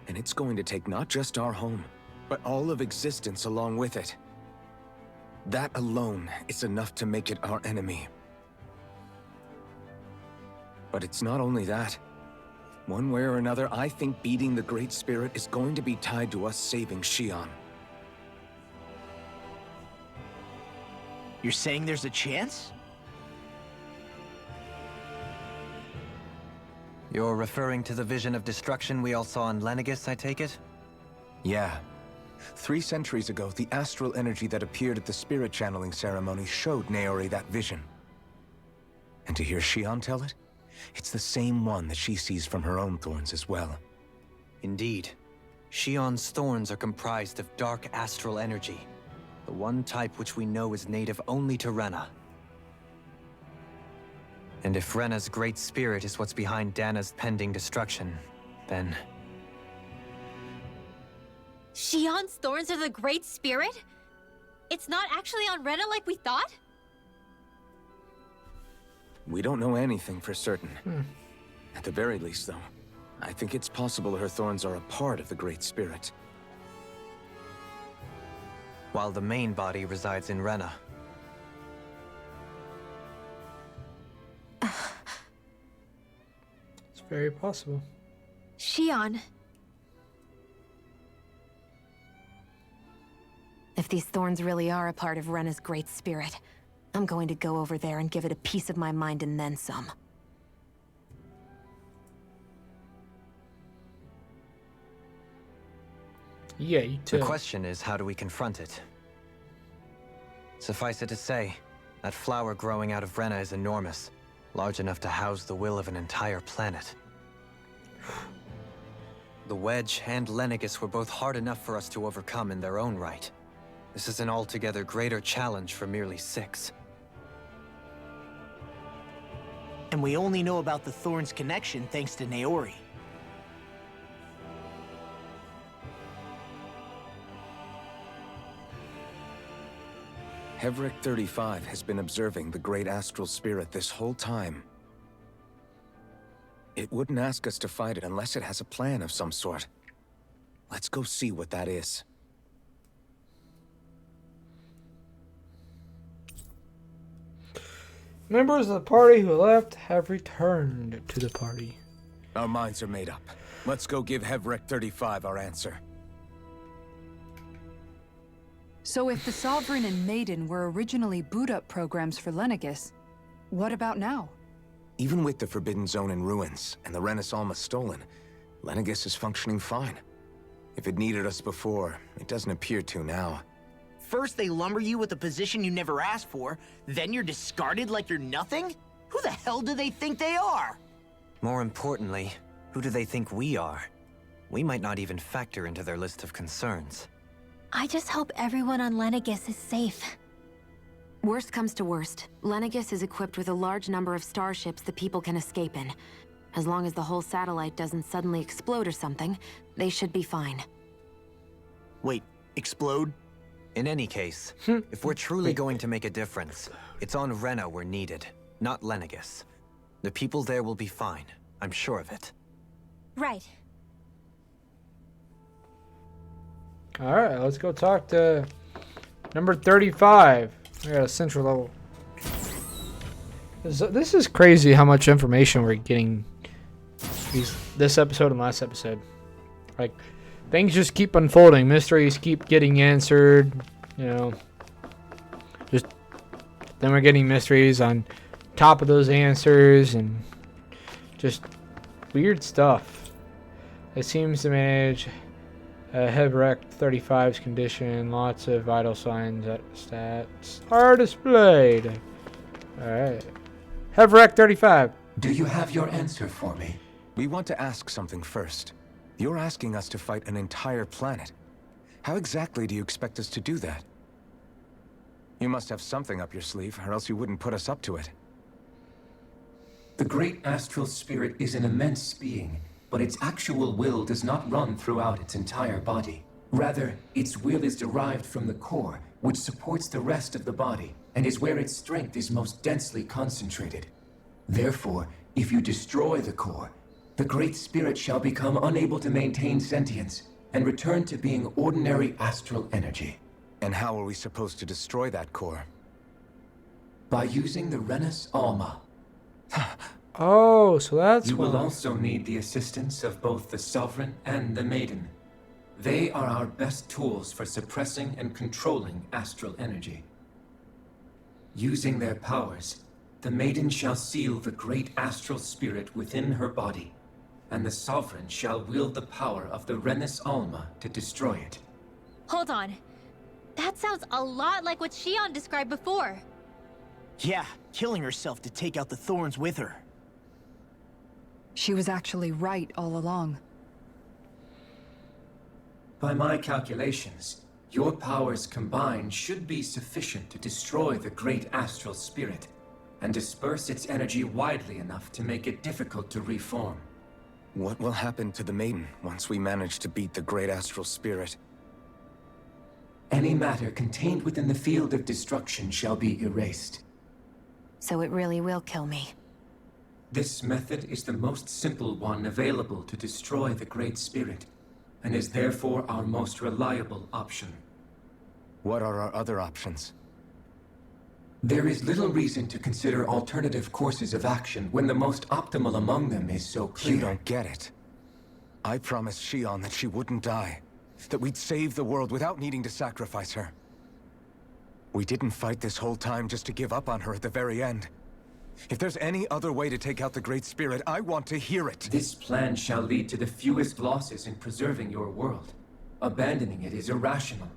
And it's going to take not just our home, but all of existence along with it. That alone is enough to make it our enemy. But it's not only that. One way or another, I think beating the Great Spirit is going to be tied to us saving Shion. You're saying there's a chance? You're referring to the vision of destruction we all saw in Lenegis, I take it? Yeah. 3 centuries ago, the astral energy that appeared at the spirit channeling ceremony showed Naori that vision. And to hear Shion tell it, it's the same one that she sees from her own thorns as well. Indeed. Shion's thorns are comprised of dark astral energy, the one type which we know is native only to Rena. And if Rena's great spirit is what's behind Dana's pending destruction, then... Shion's thorns are the Great Spirit? It's not actually on Rena like we thought? We don't know anything for certain. At the very least, though, I think it's possible her thorns are a part of the Great Spirit. While the main body resides in Rena. It's very possible. Shion. If these thorns really are a part of Rena's great spirit, I'm going to go over there and give it a piece of my mind and then some. Yeah, you too. The question is, how do we confront it? Suffice it to say, that flower growing out of Rena is enormous, large enough to house the will of an entire planet. The Wedge and Lenegis were both hard enough for us to overcome in their own right. This is an altogether greater challenge for merely 6. And we only know about the Thorns connection thanks to Naori. Hevric 35 has been observing the Great Astral Spirit this whole time. It wouldn't ask us to fight it unless it has a plan of some sort. Let's go see what that is. Members of the party who left have returned to the party. Our minds are made up. Let's go give Hevric 35 our answer. So if the Sovereign and Maiden were originally boot-up programs for Lenegis, what about now? Even with the Forbidden Zone in ruins and the Renas Alma stolen, Lenegis is functioning fine. If it needed us before, it doesn't appear to now. First they lumber you with a position you never asked for, then you're discarded like you're nothing? Who the hell do they think they are? More importantly, who do they think we are? We might not even factor into their list of concerns. I just hope everyone on Lenegis is safe. Worst comes to worst, Lenegis is equipped with a large number of starships that people can escape in. As long as the whole satellite doesn't suddenly explode or something, they should be fine. Wait, explode? In any case, if we're truly going to make a difference, it's on Rena we're needed, not Lenegis. The people there will be fine, I'm sure of it. Right. All right, let's go talk to number 35. I got a central level. This is crazy how much information we're getting this episode and last episode. Like, things just keep unfolding. Mysteries keep getting answered. You know, just then we're getting mysteries on top of those answers and just weird stuff. It seems to manage Hevrek 35's condition. Lots of vital signs that stats are displayed. Alright. Hevrek 35. Do you have your answer for me? We want to ask something first. You're asking us to fight an entire planet. How exactly do you expect us to do that? You must have something up your sleeve, or else you wouldn't put us up to it. The great astral spirit is an immense being, but its actual will does not run throughout its entire body. Rather, its will is derived from the core, which supports the rest of the body, and is where its strength is most densely concentrated. Therefore, if you destroy the core, the Great Spirit shall become unable to maintain sentience, and return to being ordinary astral energy. And how are we supposed to destroy that core? By using the Renans Alma. Oh, so that's You will also need the assistance of both the Sovereign and the Maiden. They are our best tools for suppressing and controlling astral energy. Using their powers, the Maiden shall seal the great astral spirit within her body, and the Sovereign shall wield the power of the Renans Alma to destroy it. Hold on. That sounds a lot like what Shion described before. Yeah, killing herself to take out the thorns with her. She was actually right all along. By my calculations, your powers combined should be sufficient to destroy the great astral spirit, and disperse its energy widely enough to make it difficult to reform. What will happen to the Maiden once we manage to beat the great astral spirit? Any matter contained within the field of destruction shall be erased. So it really will kill me. This method is the most simple one available to destroy the Great Spirit, and is therefore our most reliable option. What are our other options? There is little reason to consider alternative courses of action when the most optimal among them is so clear. You don't get it. I promised Shion that she wouldn't die, that we'd save the world without needing to sacrifice her. We didn't fight this whole time just to give up on her at the very end. If there's any other way to take out the Great Spirit, I want to hear it. This plan shall lead to the fewest losses in preserving your world. Abandoning it is irrational.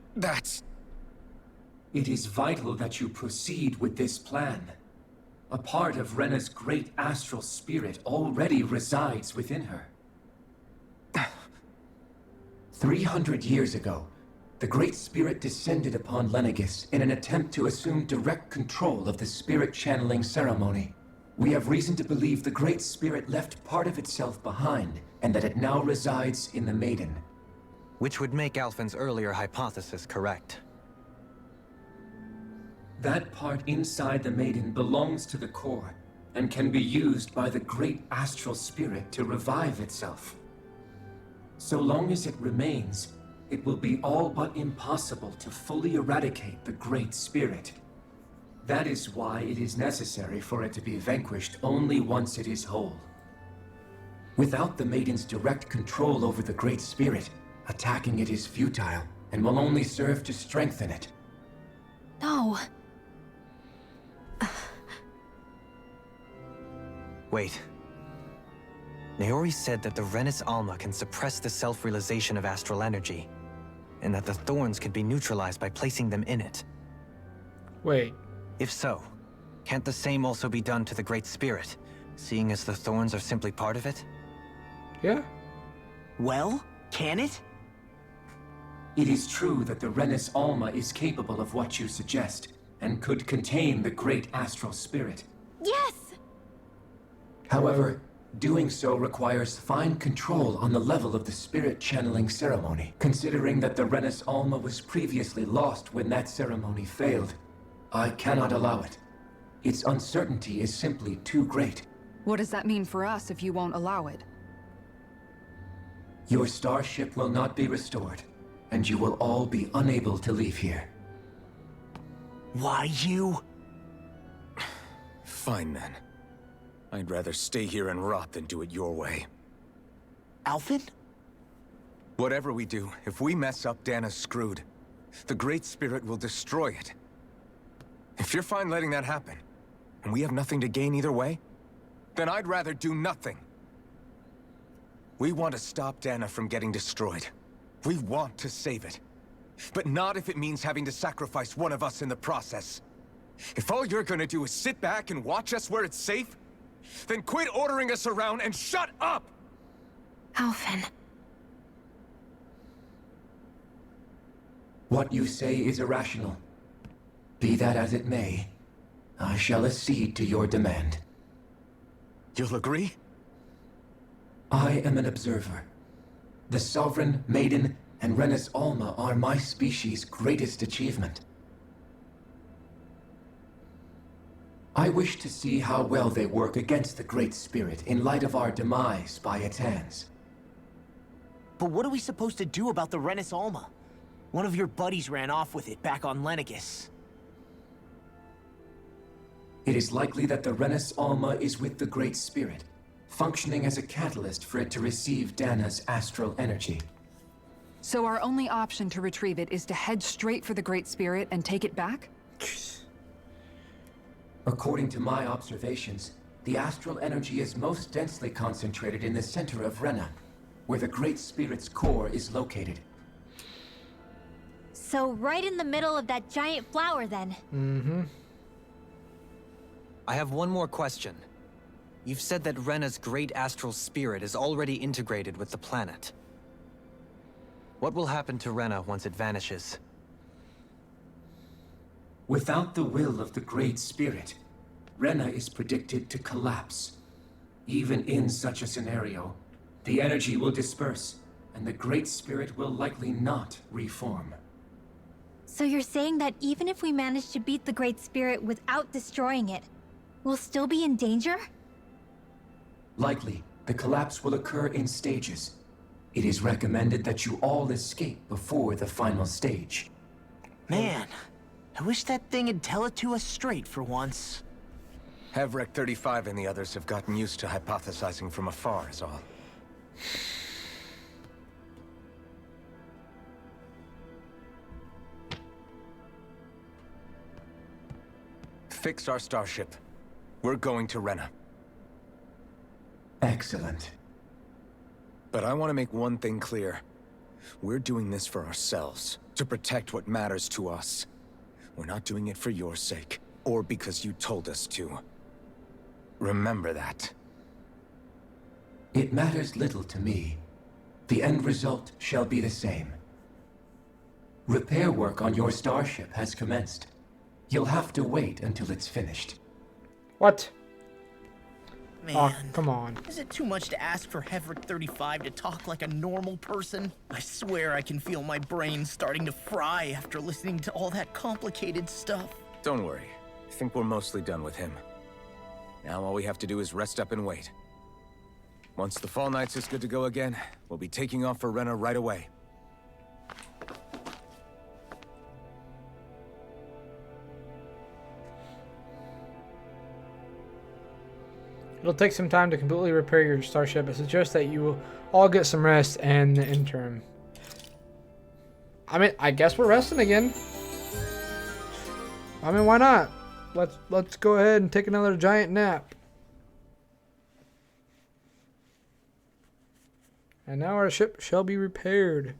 It is vital that you proceed with this plan. A part of Rena's great astral spirit already resides within her. 300 years ago, the Great Spirit descended upon Lenegis in an attempt to assume direct control of the spirit channeling ceremony. We have reason to believe the Great Spirit left part of itself behind, and that it now resides in the Maiden. Which would make Alphen's earlier hypothesis correct. That part inside the Maiden belongs to the core, and can be used by the great astral spirit to revive itself. So long as it remains, it will be all but impossible to fully eradicate the Great Spirit. That is why it is necessary for it to be vanquished only once it is whole. Without the Maiden's direct control over the Great Spirit, attacking it is futile, and will only serve to strengthen it. No. Wait. Naori said that the Renans Alma can suppress the self-realization of astral energy, and that the thorns can be neutralized by placing them in it. Wait. If so, can't the same also be done to the Great Spirit, seeing as the thorns are simply part of it? Yeah. Well, can it? It is true that the Renans Alma is capable of what you suggest, and could contain the great astral spirit. Yes! However, doing so requires fine control on the level of the spirit channeling ceremony. Considering that the Renans Alma was previously lost when that ceremony failed, I cannot allow it. Its uncertainty is simply too great. What does that mean for us if you won't allow it? Your starship will not be restored, and you will all be unable to leave here. Why you? Fine then. I'd rather stay here and rot than do it your way. Alphen? Whatever we do, if we mess up, Dana's screwed. The Great Spirit will destroy it. If you're fine letting that happen, and we have nothing to gain either way, then I'd rather do nothing. We want to stop Dana from getting destroyed. We want to save it. But not if it means having to sacrifice one of us in the process. If all you're gonna do is sit back and watch us where it's safe, then quit ordering us around and shut up! Alphen. What you say is irrational. Be that as it may, I shall accede to your demand. You'll agree? I am an observer. The Sovereign, Maiden, and Renans Alma are my species' greatest achievement. I wish to see how well they work against the Great Spirit in light of our demise by its hands. But what are we supposed to do about the Renans Alma? One of your buddies ran off with it back on Lenegis. It is likely that the Renans Alma is with the Great Spirit, functioning as a catalyst for it to receive Dana's astral energy. So our only option to retrieve it is to head straight for the Great Spirit and take it back? According to my observations, the astral energy is most densely concentrated in the center of Rena, where the Great Spirit's core is located. So right in the middle of that giant flower then. Mm-hmm. I have one more question. You've said that Rena's great astral spirit is already integrated with the planet. What will happen to Rena once it vanishes? Without the will of the Great Spirit, Rena is predicted to collapse. Even in such a scenario, the energy will disperse, and the Great Spirit will likely not reform. So you're saying that even if we manage to beat the Great Spirit without destroying it, we'll still be in danger? Likely, the collapse will occur in stages. It is recommended that you all escape before the final stage. Man, I wish that thing would tell it to us straight for once. Havrek 35 and the others have gotten used to hypothesizing from afar is all. Fix our starship. We're going to Rena. Excellent. But I want to make one thing clear. We're doing this for ourselves, to protect what matters to us. We're not doing it for your sake, or because you told us to. Remember that. It matters little to me. The end result shall be the same. Repair work on your starship has commenced. You'll have to wait until it's finished. What? Man, Oh, come on. is it too much to ask for Havrek 35 to talk like a normal person? I swear I can feel my brain starting to fry after listening to all that complicated stuff. Don't worry. I think we're mostly done with him. Now all we have to do is rest up and wait. Once the Fall Knights is good to go again, we'll be taking off for Rena right away. It'll take some time to completely repair your starship. I suggest that you all get some rest in the interim. I mean, I guess we're resting again. I mean, why not? Let's go ahead and take another giant nap. And now our ship shall be repaired.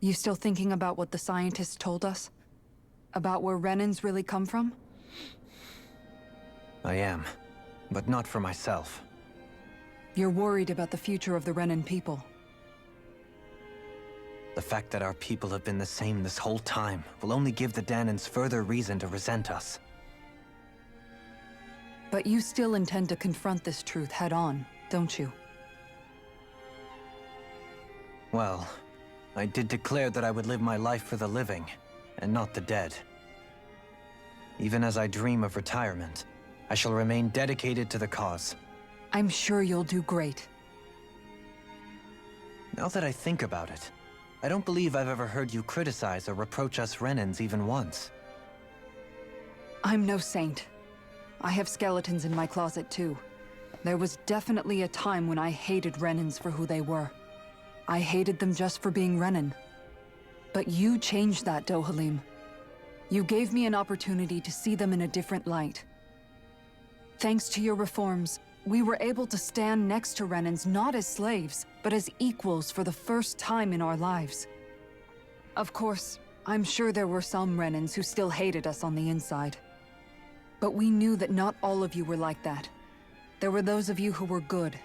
You still thinking about what the scientists told us? About where Renans really come from? I am, but not for myself. You're worried about the future of the Renan people. The fact that our people have been the same this whole time will only give the Dahnans further reason to resent us. But you still intend to confront this truth head-on, don't you? Well, I did declare that I would live my life for the living, and not the dead. Even as I dream of retirement, I shall remain dedicated to the cause. I'm sure you'll do great. Now that I think about it, I don't believe I've ever heard you criticize or reproach us Renans even once. I'm no saint. I have skeletons in my closet too. There was definitely a time when I hated Renans for who they were. I hated them just for being Renan. But you changed that, Dohalim. You gave me an opportunity to see them in a different light. Thanks to your reforms, we were able to stand next to Renans not as slaves, but as equals for the first time in our lives. Of course, I'm sure there were some Renans who still hated us on the inside. But we knew that not all of you were like that. There were those of you who were good,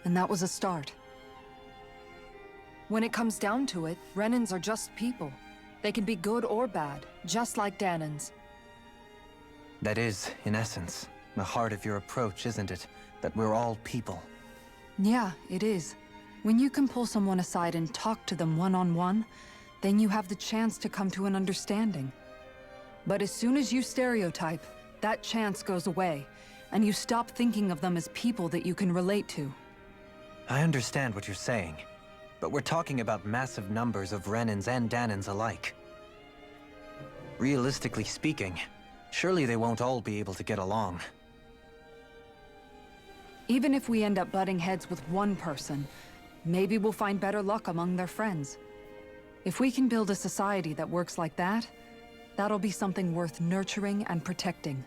and that was a start. When it comes down to it, Renans are just people. They can be good or bad, just like Dahnans. That is, in essence, the heart of your approach, isn't it? That we're all people. Yeah, it is. When you can pull someone aside and talk to them one-on-one, then you have the chance to come to an understanding. But as soon as you stereotype, that chance goes away, and you stop thinking of them as people that you can relate to. I understand what you're saying, but we're talking about massive numbers of Renans and Dahnans alike. Realistically speaking, surely they won't all be able to get along. Even if we end up butting heads with one person, maybe we'll find better luck among their friends. If we can build a society that works like that, that'll be something worth nurturing and protecting.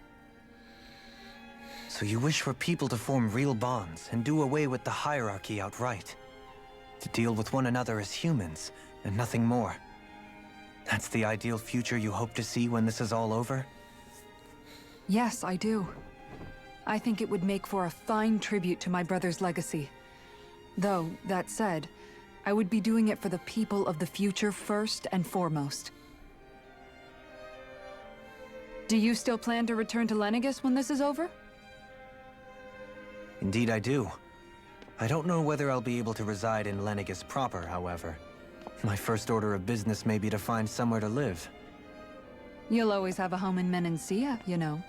So you wish for people to form real bonds and do away with the hierarchy outright? To deal with one another as humans, and nothing more? That's the ideal future you hope to see when this is all over? Yes, I do. I think it would make for a fine tribute to my brother's legacy. Though, that said, I would be doing it for the people of the future first and foremost. Do you still plan to return to Lenegis when this is over? Indeed I do. I don't know whether I'll be able to reside in Lenegis proper, however. My first order of business may be to find somewhere to live. You'll always have a home in Menancia, you know.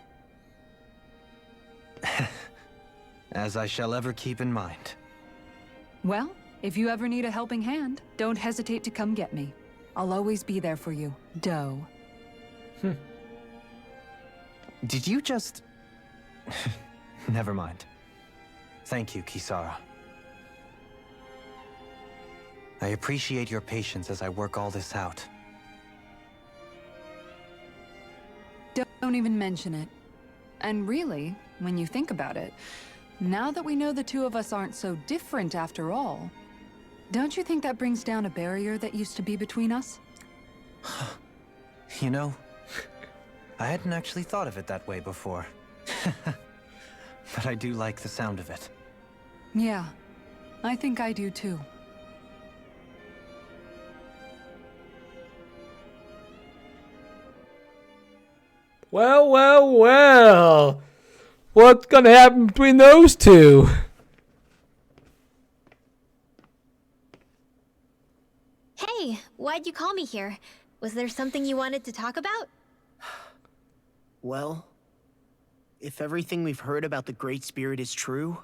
As I shall ever keep in mind. Well, if you ever need a helping hand, don't hesitate to come get me. I'll always be there for you, Doe. Did you just... Never mind. Thank you, Kisara. I appreciate your patience as I work all this out. Don't even mention it. And really, when you think about it, now that we know the two of us aren't so different after all, don't you think that brings down a barrier that used to be between us? You know, I hadn't actually thought of it that way before. But I do like the sound of it. Yeah, I think I do too. Well, well, well. What's gonna happen between those two? Hey, why'd you call me here? Was there something you wanted to talk about? Well, if everything we've heard about the Great Spirit is true,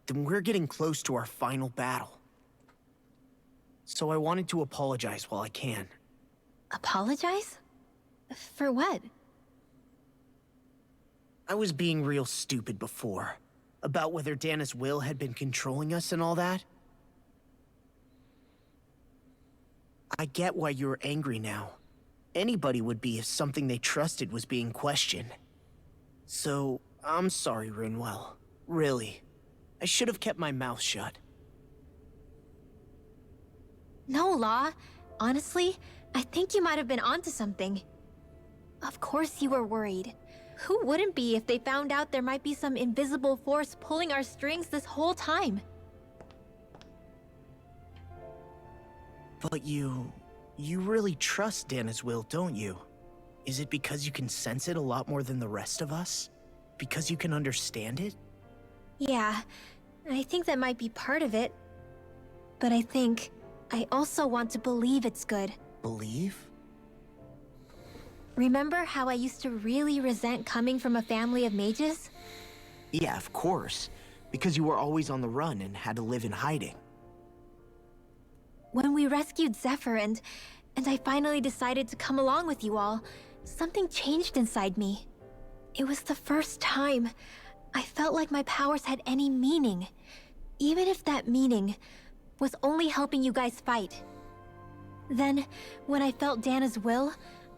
then we're getting close to our final battle. So I wanted to apologize while I can. Apologize? For what? I was being real stupid before, about whether Dana's will had been controlling us and all that. I get why you're angry now. Anybody would be if something they trusted was being questioned. So, I'm sorry, Rinwell. Really. I should have kept my mouth shut. No, Law. Honestly, I think you might have been onto something. Of course you were worried. Who wouldn't be if they found out there might be some invisible force pulling our strings this whole time? But you really trust Dana's will, don't you? Is it because you can sense it a lot more than the rest of us? Because you can understand it? Yeah, I think that might be part of it. But I also want to believe it's good. Believe? Remember how I used to really resent coming from a family of mages? Yeah, of course. Because you were always on the run and had to live in hiding. When we rescued Zephyr and I finally decided to come along with you all, something changed inside me. It was the first time I felt like my powers had any meaning, even if that meaning was only helping you guys fight. Then, when I felt Dana's will,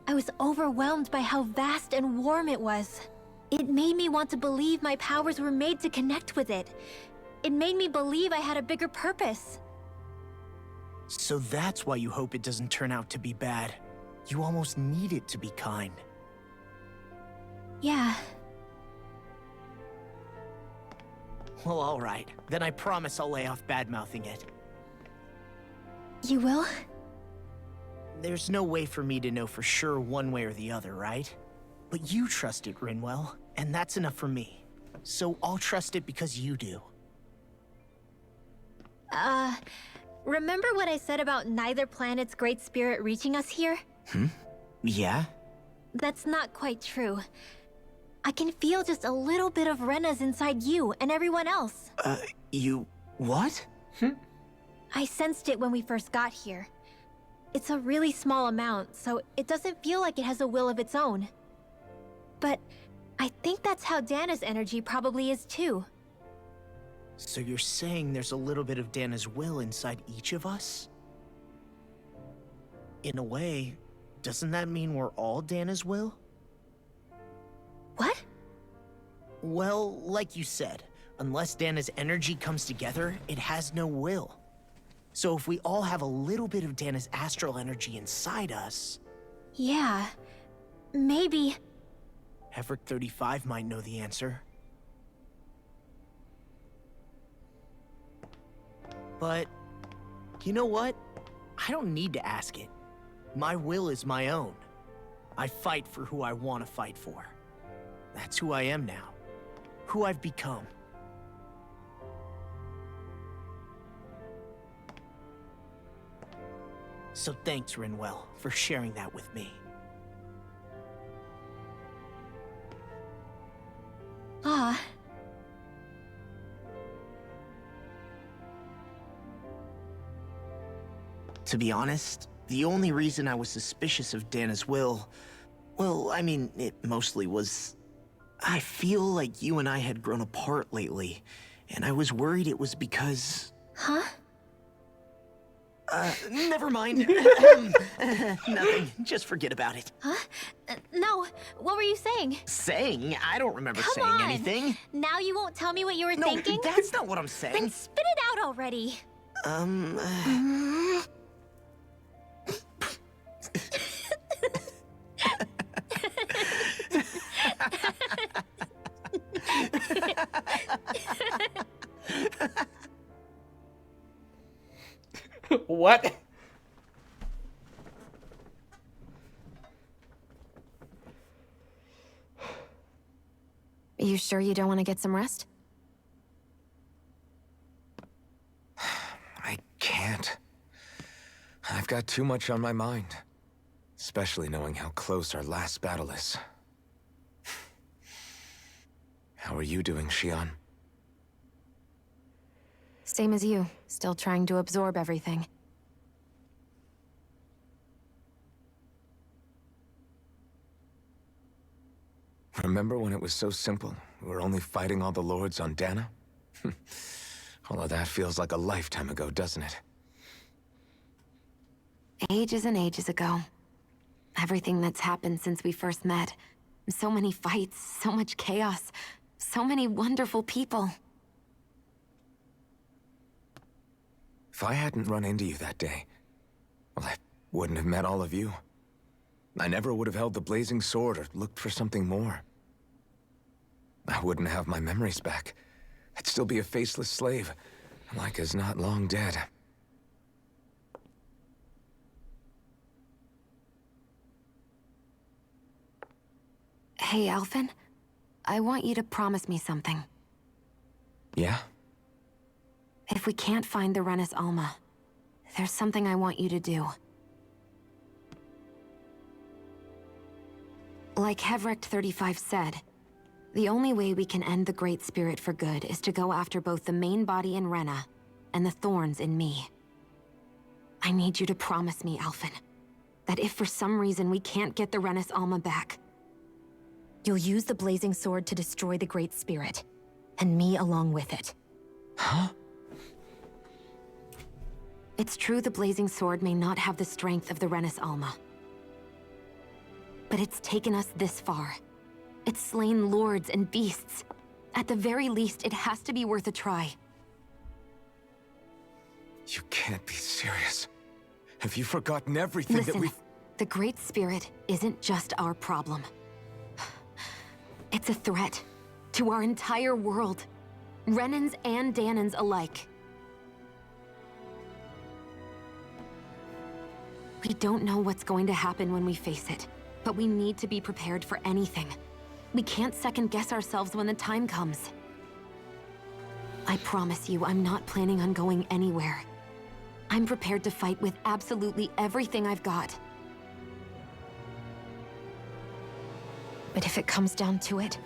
I was overwhelmed by how vast and warm it was. It made me want to believe my powers were made to connect with it. It made me believe I had a bigger purpose. So that's why you hope it doesn't turn out to be bad. You almost need it to be kind. Yeah. Well, alright. Then I promise I'll lay off bad-mouthing it. You will? There's no way for me to know for sure one way or the other, right? But you trust it, Rinwell, and that's enough for me. So I'll trust it because you do. Remember what I said about neither planet's great spirit reaching us here? Yeah? That's not quite true. I can feel just a little bit of Rena's inside you and everyone else. You... what? I sensed it when we first got here. It's a really small amount, so it doesn't feel like it has a will of its own. But I think that's how Dana's energy probably is too. So you're saying there's a little bit of Dana's will inside each of us? In a way, doesn't that mean we're all Dana's will? What? Well, like you said, unless Dana's energy comes together, it has no will. So if we all have a little bit of Dana's astral energy inside us... Yeah, maybe... Heverick 35 might know the answer. But, you know what? I don't need to ask it. My will is my own. I fight for who I want to fight for. That's who I am now. Who I've become. So thanks, Rinwell, for sharing that with me. Ah. To be honest, the only reason I was suspicious of Dana's will... well, I mean, it mostly was... I feel like you and I had grown apart lately, and I was worried it was because... Huh? Never mind. Nothing. Just forget about it. Huh? No, what were you saying? Saying? I don't remember Come saying on. anything. Now you won't tell me what you were No, thinking? that's not what I'm saying. Then spit it out already. What? Are you sure you don't want to get some rest? I can't. I've got too much on my mind. Especially knowing how close our last battle is. How are you doing, Xion? Same as you, still trying to absorb everything. Remember when it was so simple? We were only fighting all the lords on Dana? All of that feels like a lifetime ago, doesn't it? Ages and ages ago. Everything that's happened since we first met. So many fights, so much chaos, so many wonderful people. If I hadn't run into you that day, well, I wouldn't have met all of you. I never would have held the blazing sword or looked for something more. I wouldn't have my memories back. I'd still be a faceless slave, like as not long dead. Hey, Alphen. I want you to promise me something. Yeah? If we can't find the Renans Alma, there's something I want you to do. Like Heverick 35 said, The only way we can end the Great Spirit for good is to go after both the main body in Rena and the thorns in me. I need you to promise me, Alphen, that if for some reason we can't get the Renis Alma back, you'll use the Blazing Sword to destroy the Great Spirit, and me along with it. Huh? It's true the Blazing Sword may not have the strength of the Renis Alma, but it's taken us this far. It's slain lords and beasts. At the very least, it has to be worth a try. You can't be serious. Have you forgotten everything Listen, that we've... the Great Spirit isn't just our problem. It's a threat to our entire world. Renans and Dahnans alike. We don't know what's going to happen when we face it, but we need to be prepared for anything. We can't second-guess ourselves when the time comes. I promise you, I'm not planning on going anywhere. I'm prepared to fight with absolutely everything I've got. But if it comes down to it,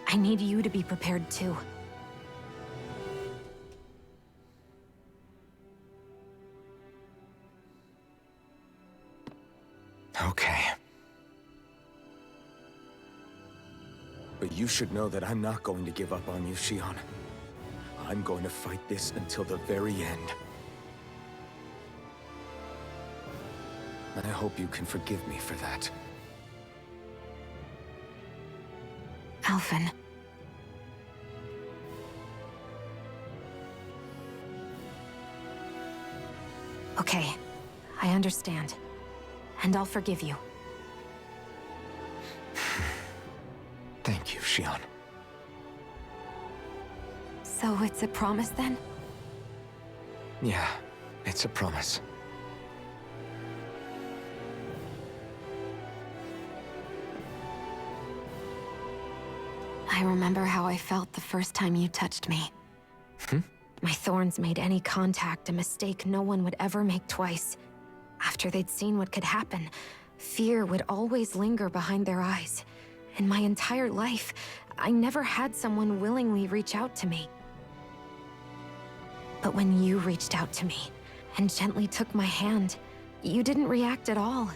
I need you to be prepared too. Okay. But you should know that I'm not going to give up on you, Xion. I'm going to fight this until the very end. I hope you can forgive me for that. Alphen. Okay, I understand. And I'll forgive you. Thank you, Xion. So it's a promise then? Yeah, it's a promise. I remember how I felt the first time you touched me. My thorns made any contact a mistake no one would ever make twice. After they'd seen what could happen, fear would always linger behind their eyes. In my entire life, I never had someone willingly reach out to me. But when you reached out to me and gently took my hand, you didn't react at all.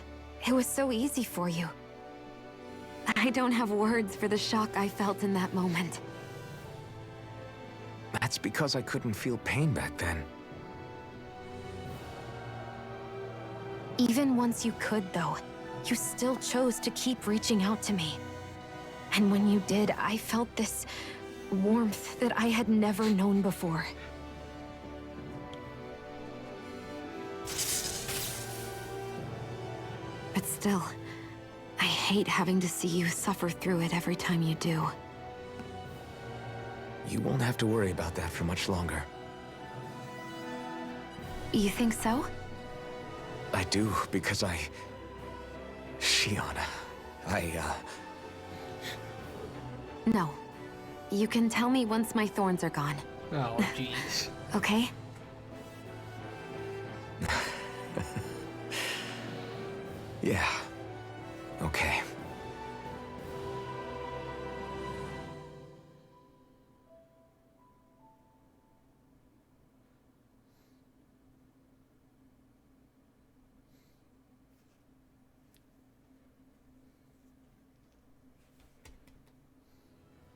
It was so easy for you. I don't have words for the shock I felt in that moment. That's because I couldn't feel pain back then. Even once you could, though, you still chose to keep reaching out to me. And when you did, I felt this warmth that I had never known before. But still, I hate having to see you suffer through it every time you do. You won't have to worry about that for much longer. You think so? I do, because Xion, No. You can tell me once my thorns are gone. Oh, jeez. Okay? Yeah. Okay.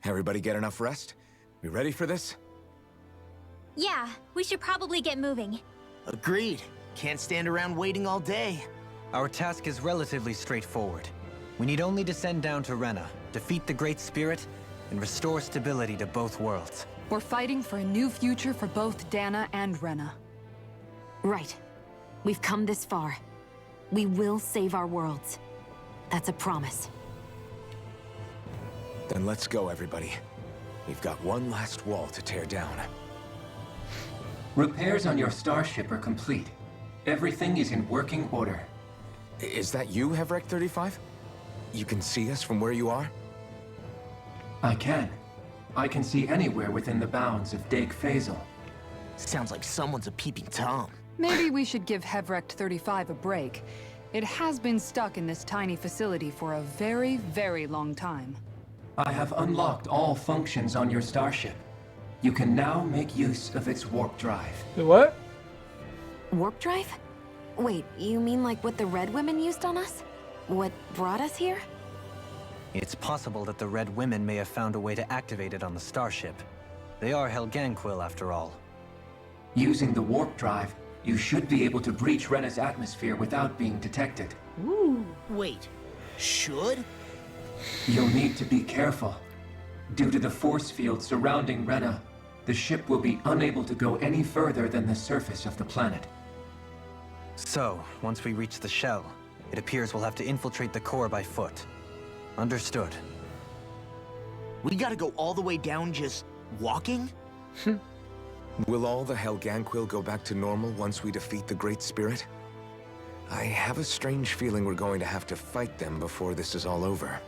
Everybody get enough rest? We ready for this? Yeah, we should probably get moving. Agreed. Can't stand around waiting all day. Our task is relatively straightforward. We need only descend down to Rena, defeat the Great Spirit, and restore stability to both worlds. We're fighting for a new future for both Dana and Rena. Right. We've come this far. We will save our worlds. That's a promise. Then let's go, everybody. We've got one last wall to tear down. Repairs on your starship are complete. Everything is in working order. Is that you, Hevrek 35? You can see us from where you are? I can. I can see anywhere within the bounds of Dake Faisal. Sounds like someone's a peeping Tom. Maybe we should give Hevrek 35 a break. It has been stuck in this tiny facility for a very, very long time. I have unlocked all functions on your starship. You can now make use of its warp drive. What? Warp drive? Wait, you mean like what the Red Women used on us? What brought us here? It's possible that the Red Women may have found a way to activate it on the starship. They are Helganquil, after all. Using the warp drive, you should be able to breach Rena's atmosphere without being detected. Wait, should? You'll need to be careful. Due to the force field surrounding Rena, the ship will be unable to go any further than the surface of the planet. So, once we reach the shell, it appears we'll have to infiltrate the core by foot. Understood. We gotta go all the way down just walking? Will all the Helganquil go back to normal once we defeat the Great Spirit? I have a strange feeling we're going to have to fight them before this is all over.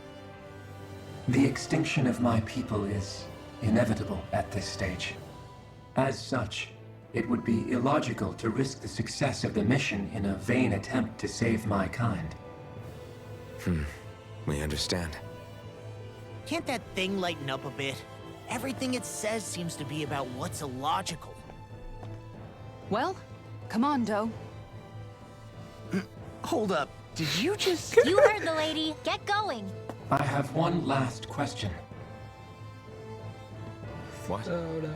The extinction of my people is inevitable at this stage. As such, it would be illogical to risk the success of the mission in a vain attempt to save my kind. We understand. Can't that thing lighten up a bit? Everything it says seems to be about what's illogical. Well, come on, Doe. Hold up, did you just... You heard the lady. Get going. I have one last question. What? Oh no.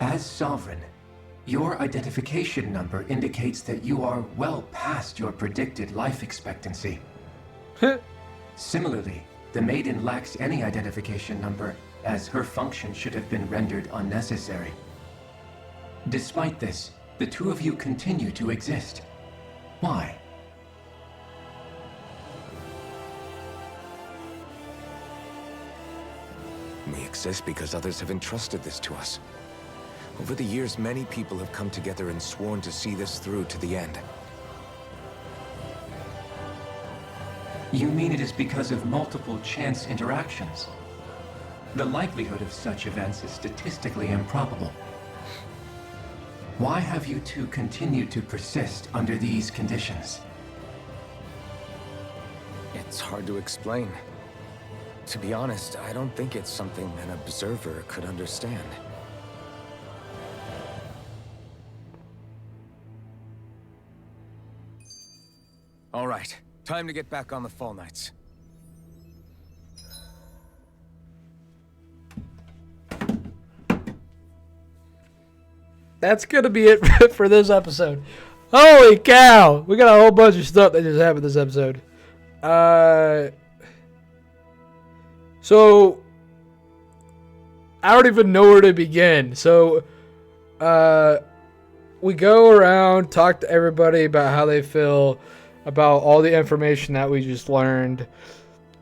As Sovereign, your identification number indicates that you are well past your predicted life expectancy. Similarly, the Maiden lacks any identification number, as her function should have been rendered unnecessary. Despite this, the two of you continue to exist. Why? We exist because others have entrusted this to us. Over the years, many people have come together and sworn to see this through to the end. You mean it is because of multiple chance interactions? The likelihood of such events is statistically improbable. Why have you two continued to persist under these conditions? It's hard to explain. To be honest, I don't think it's something an observer could understand. All right, time to get back on the Fall Knights. That's gonna be it for this episode. Holy cow! We got a whole bunch of stuff that just happened this episode. So I don't even know where to begin. So we go around, talk to everybody about how they feel about all the information that we just learned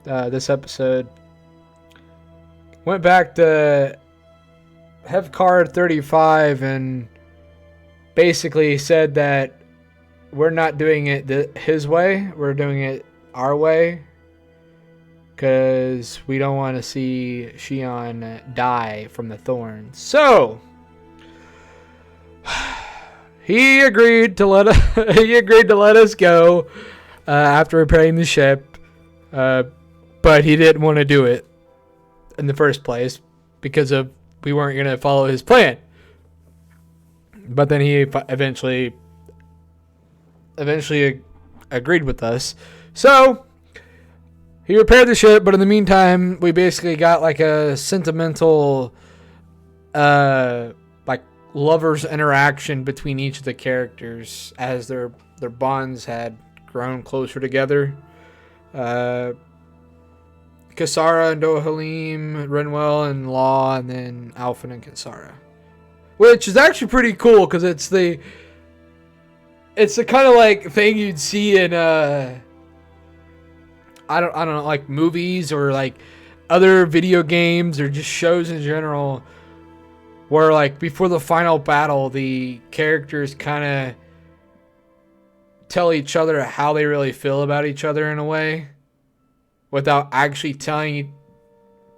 this episode. Went back to Hev Card 35 and basically said that we're not doing it his way. We're doing it our way. Because we don't want to see Shion die from the thorns. So he agreed to let us go after repairing the ship, but he didn't want to do it in the first place because we weren't going to follow his plan. But then he eventually agreed with us. So he repaired the ship, but in the meantime, we basically got like a sentimental, like lovers interaction between each of the characters as their bonds had grown closer together. Kasara and Dohalim, Renwell and Law, and then Alphen and Kasara, which is actually pretty cool because it's the kind of like thing you'd see in I don't know, like movies or like other video games or just shows in general, where like before the final battle, the characters kind of tell each other how they really feel about each other in a way, without actually telling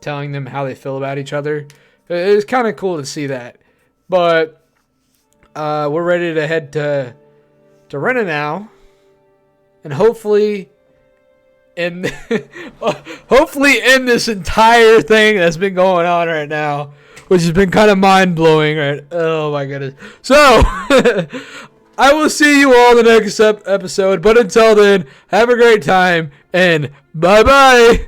them how they feel about each other. It's kind of cool to see that. But we're ready to head to Rena now, and hopefully and hopefully end this entire thing that's been going on right now, which has been kind of mind-blowing, right? Oh my goodness. So I will see you all in the next episode, but until then, have a great time and bye-bye.